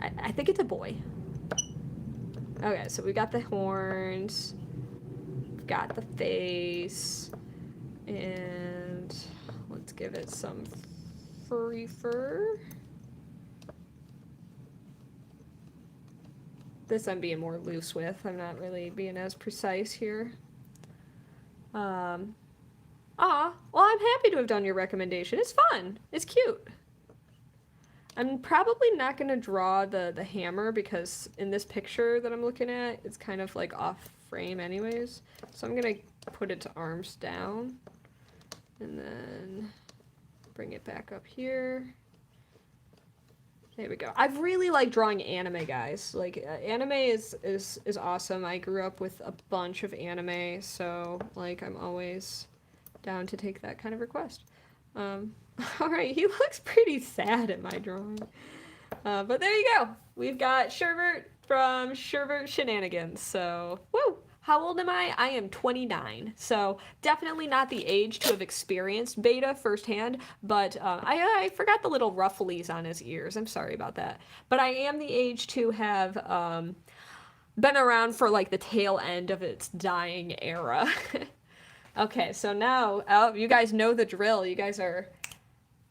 I think it's a boy. Okay, so we got the horns. We've got the face. And let's give it some furry fur. This I'm being more loose with. I'm not really being as precise here. Well, I'm happy to have done your recommendation. It's fun. It's cute. I'm probably not going to draw the hammer because in this picture that I'm looking at, it's kind of like off frame anyways. So I'm going to put its arms down and then bring it back up here. There we go. I really like drawing anime, guys. Like, anime is awesome. I grew up with a bunch of anime, so, like, I'm always down to take that kind of request. Alright, he looks pretty sad in my drawing. But there you go. We've got Sherbert from Sherbert Shenanigans, so, woo! How old am I? I am 29, so definitely not the age to have experienced beta firsthand, but I forgot the little rufflies on his ears. I'm sorry about that. But I am the age to have been around for like the tail end of its dying era. Okay, so now, you guys know the drill. You guys are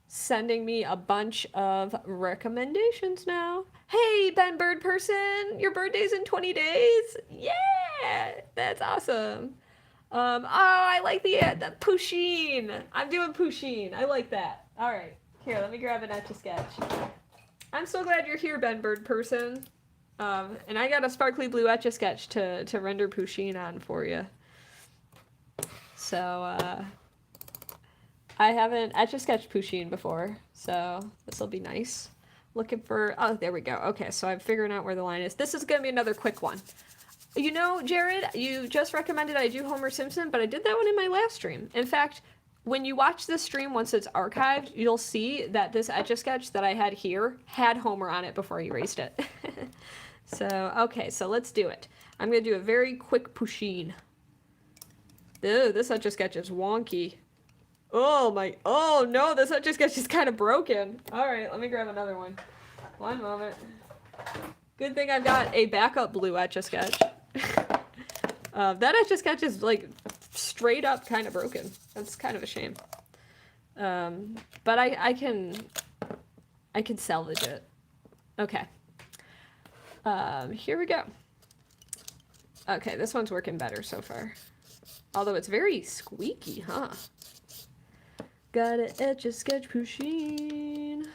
sending me a bunch of recommendations now. Hey, Ben Bird Person, your birthday's in 20 days. Yeah, that's awesome. Oh, I like the Pusheen. I'm doing Pusheen. I like that. All right, here, let me grab an Etch-a-Sketch. I'm so glad you're here, Ben Bird Person. And I got a sparkly blue Etch-a-Sketch to render Pusheen on for you. So, I haven't Etch-a-Sketch Pusheen before, so this will be nice. Looking for, oh, there we go. Okay, so I'm figuring out where the line is. This is going to be another quick one. You know, Jared, you just recommended I do Homer Simpson, but I did that one in my last stream. In fact, when you watch this stream, once it's archived, you'll see that this Etch-a-Sketch that I had here had Homer on it before I erased it. So, okay, so let's do it. I'm going to do a very quick Pusheen. Ew, this Etch-a-Sketch is wonky. Oh no, this Etch-a-Sketch is kind of broken. Alright, let me grab another one. One moment. Good thing I've got a backup blue Etch-a-Sketch. That Etch-a-Sketch is like straight up kind of broken. That's kind of a shame. But I can salvage it. Okay. Here we go. Okay, this one's working better so far. Although it's very squeaky, huh? Gotta Etch-a-Sketch Pusheen.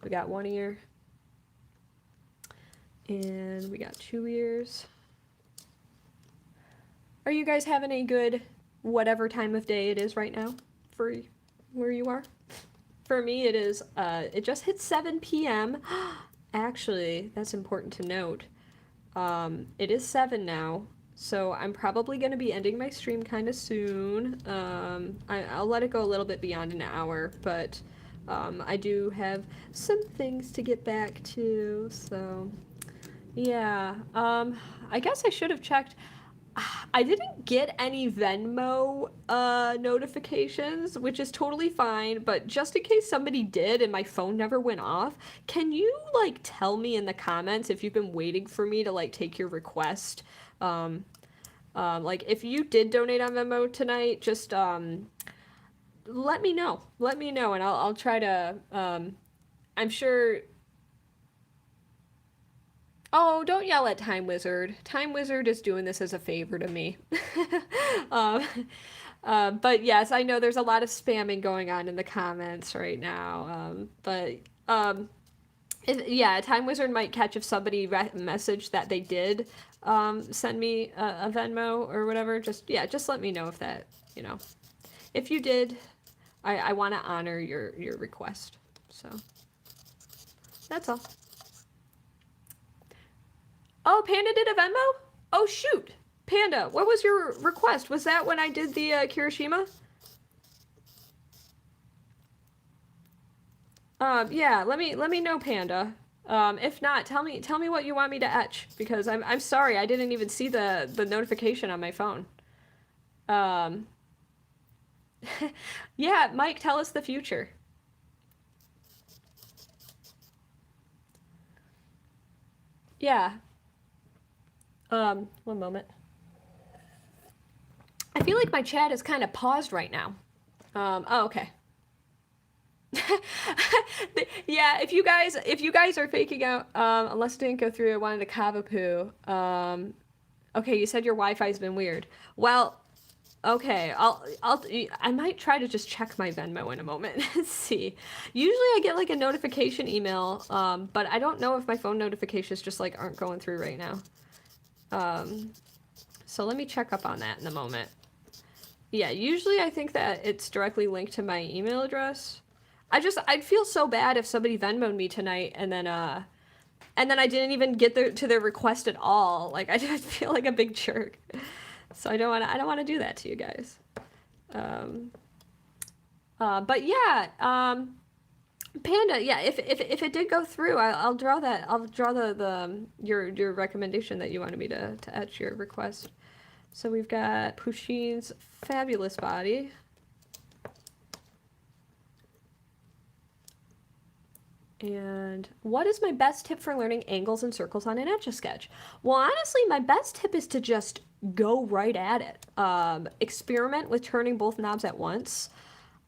We got one ear. And we got 2 ears. Are you guys having a good whatever time of day it is right now for where you are? For me, it is, it just hit 7 p.m. Actually, that's important to note. It is 7 now. So I'm probably going to be ending my stream kind of soon. I'll let it go a little bit beyond an hour, but I do have some things to get back to, so yeah. I guess I should have checked. I didn't get any Venmo notifications, which is totally fine, but just in case somebody did and my phone never went off, can you, like, tell me in the comments if you've been waiting for me to, like, take your request? Like, if you did donate on Venmo tonight, just, let me know. Let me know, and I'll try to, I'm sure... Oh, don't yell at Time Wizard. Time Wizard is doing this as a favor to me. But yes, I know there's a lot of spamming going on in the comments right now. Yeah, Time Wizard might catch if somebody messaged that they did send me a Venmo or whatever. Just let me know if that, you know. If you did, I want to honor your request. So, that's all. Oh, Panda did a Venmo? Oh, shoot. Panda, what was your request? Was that when I did the Kirishima? Yeah, let me know, Panda. If not, tell me what you want me to etch, because I'm sorry, I didn't even see the notification on my phone. Yeah, Mike, tell us the future. Yeah. One moment. I feel like my chat is kind of paused right now. Oh, okay. Yeah, if you guys are faking out, unless it didn't go through, I wanted to Cavapoo. Okay, you said your Wi-Fi's been weird. Well, okay, I might try to just check my Venmo in a moment and see. Usually I get like a notification email, but I don't know if my phone notifications just like aren't going through right now. So let me check up on that in a moment. Yeah, usually I think that it's directly linked to my email address. I'd feel so bad if somebody Venmo'd me tonight and then I didn't even get to their request at all. Like I just feel like a big jerk. So I don't want to do that to you guys. But yeah, Panda, yeah, if it did go through, I'll draw that. I'll draw your recommendation that you wanted me to etch your request. So we've got Pusheen's fabulous body. And what is my best tip for learning angles and circles on an Etch-a-Sketch? Well, honestly, my best tip is to just go right at it. Experiment with turning both knobs at once.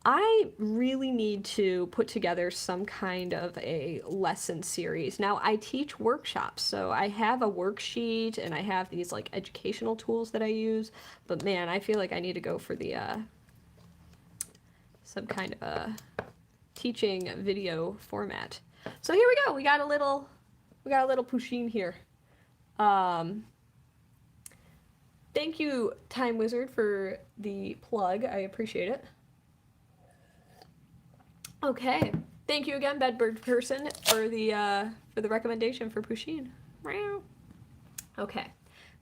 I really need to put together some kind of a lesson series. Now, I teach workshops, so I have a worksheet and I have these like educational tools that I use. But man, I feel like I need to go for the some kind of a teaching video format. So here we go. We got a little Pusheen here. Thank you, Time Wizard, for the plug. I appreciate it. Okay. Thank you again, Bedbird Person, for the recommendation for Pusheen. Okay.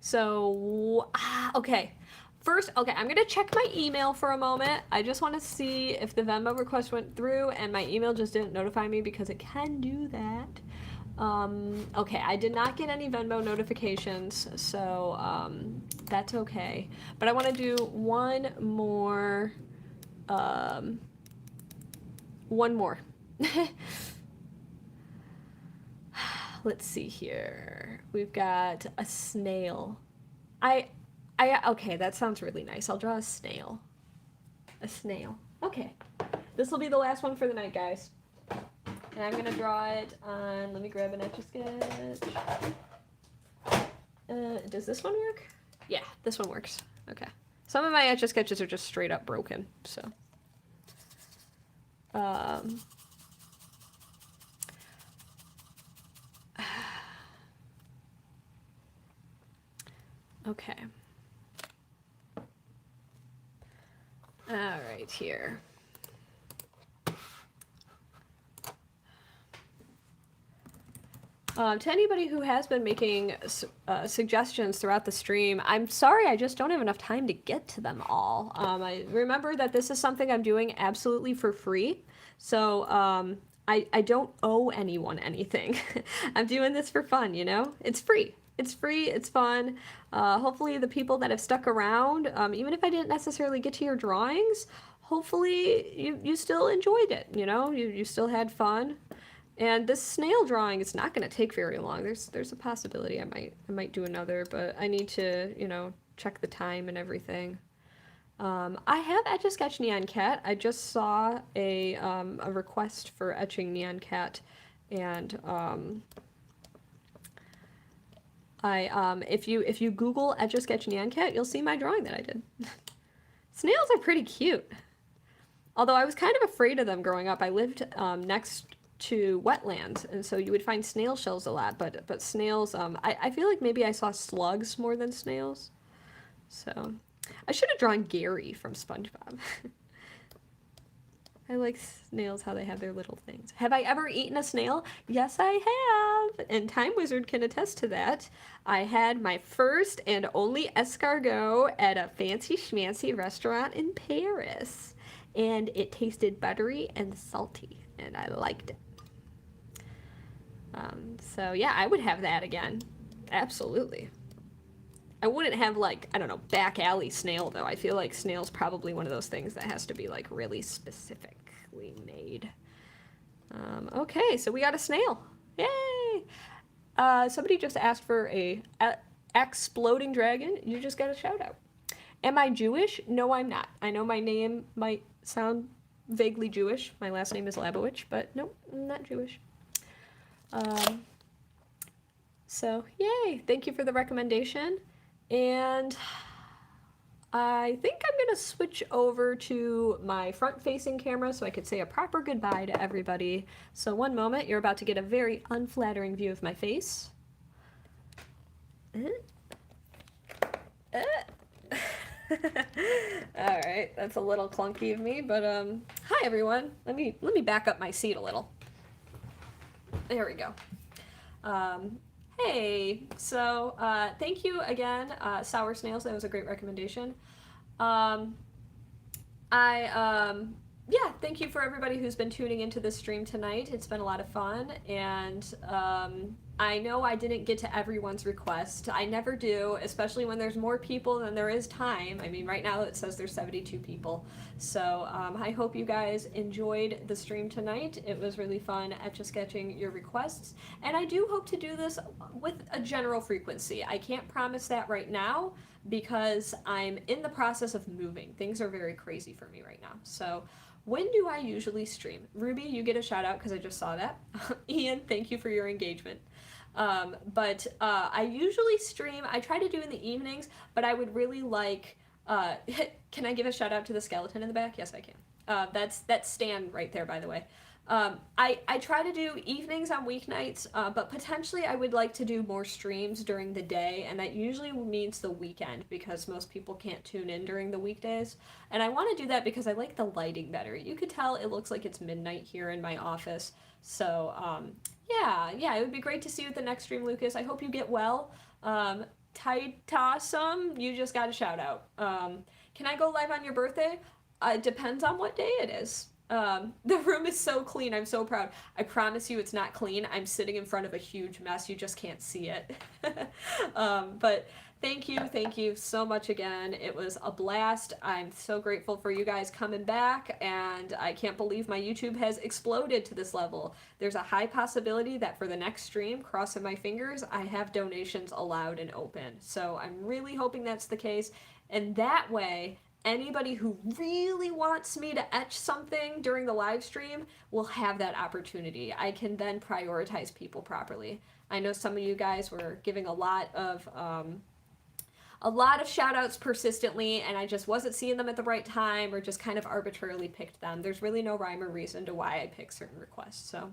So okay. First, okay, I'm gonna check my email for a moment. I just want to see if the Venmo request went through, and my email just didn't notify me because it can do that. Okay, I did not get any Venmo notifications, so that's okay. But I want to do one more. One more. Let's see here. We've got a snail. Okay, that sounds really nice. I'll draw a snail. A snail. Okay. This will be the last one for the night, guys. And I'm going to draw it on, let me grab an Etch-a-Sketch. Does this one work? Yeah, this one works. Okay. Some of my Etch-a-Sketches are just straight up broken, so. Okay. All right, here. To anybody who has been making suggestions throughout the stream, I'm sorry, I just don't have enough time to get to them all. I remember that this is something I'm doing absolutely for free, so I don't owe anyone anything. I'm doing this for fun, you know? It's free. It's free, it's fun. Hopefully the people that have stuck around, even if I didn't necessarily get to your drawings, hopefully you still enjoyed it, you know? You still had fun. And this snail drawing is not going to take very long. There's a possibility I might do another, but I need to, you know, check the time and everything. I have Etch-a-Sketch Neon Cat. I just saw a request for etching Neon Cat, and if you Google Etch-a-Sketch Neon Cat, you'll see my drawing that I did. Snails are pretty cute. Although I was kind of afraid of them growing up. I lived next to wetlands, and so you would find snail shells a lot, but snails, I feel like maybe I saw slugs more than snails. So I should have drawn Gary from SpongeBob. I like snails, how they have their little things. Have I ever eaten a snail? Yes, I have, and Time Wizard can attest to that. I had my first and only escargot at a fancy schmancy restaurant in Paris, and it tasted buttery and salty, and I liked it. So yeah, I would have that again. Absolutely. I wouldn't have, like, I don't know, back alley snail, though. I feel like snail's probably one of those things that has to be, like, really specifically made. Okay, so we got a snail. Yay! Somebody just asked for a exploding dragon. You just got a shout out. Am I Jewish? No, I'm not. I know my name might sound vaguely Jewish. My last name is Labowich, but nope, not Jewish. So yay, thank you for the recommendation. And I think I'm gonna switch over to my front-facing camera so I could say a proper goodbye to everybody. So one moment, you're about to get a very unflattering view of my face. All right, that's a little clunky of me, but hi everyone. Let me back up my seat a little. There we go. Hey, so thank you again, Sour Snails. That was a great recommendation. Yeah, thank you for everybody who's been tuning into this stream tonight. It's been a lot of fun, and I know I didn't get to everyone's request. I never do, especially when there's more people than there is time. I mean, right now it says there's 72 people. So I hope you guys enjoyed the stream tonight. It was really fun etch-a-sketching your requests, and I do hope to do this with a general frequency. I can't promise that right now because I'm in the process of moving. Things are very crazy for me right now. So when do I usually stream? Ruby, you get a shout out because I just saw that. Ian, thank you for your engagement. But I usually stream, I try to do in the evenings, but I would really like, can I give a shout out to the skeleton in the back? Yes, I can. That's Stan right there, by the way. I try to do evenings on weeknights, but potentially I would like to do more streams during the day, and that usually means the weekend because most people can't tune in during the weekdays. And I want to do that because I like the lighting better. You could tell it looks like it's midnight here in my office. So, yeah, it would be great to see you at the next stream, Lucas. I hope you get well. Titasum, you just got a shout out. Can I go live on your birthday? It depends on what day it is. The room is so clean. I'm so proud. I promise you it's not clean. I'm sitting in front of a huge mess. You just can't see it. But thank you so much again. It was a blast. I'm so grateful for you guys coming back, and I can't believe my YouTube has exploded to this level. There's a high possibility that for the next stream, crossing my fingers, I have donations allowed and open. So I'm really hoping that's the case, and that way anybody who really wants me to etch something during the live stream will have that opportunity. I can then prioritize people properly. I know some of you guys were giving a lot of shout outs persistently, and I just wasn't seeing them at the right time or just kind of arbitrarily picked them. There's really no rhyme or reason to why I pick certain requests. So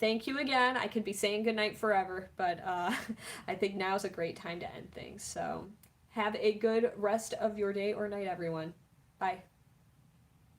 thank you again. I could be saying goodnight forever, but I think now's a great time to end things. So have a good rest of your day or night, everyone. Bye.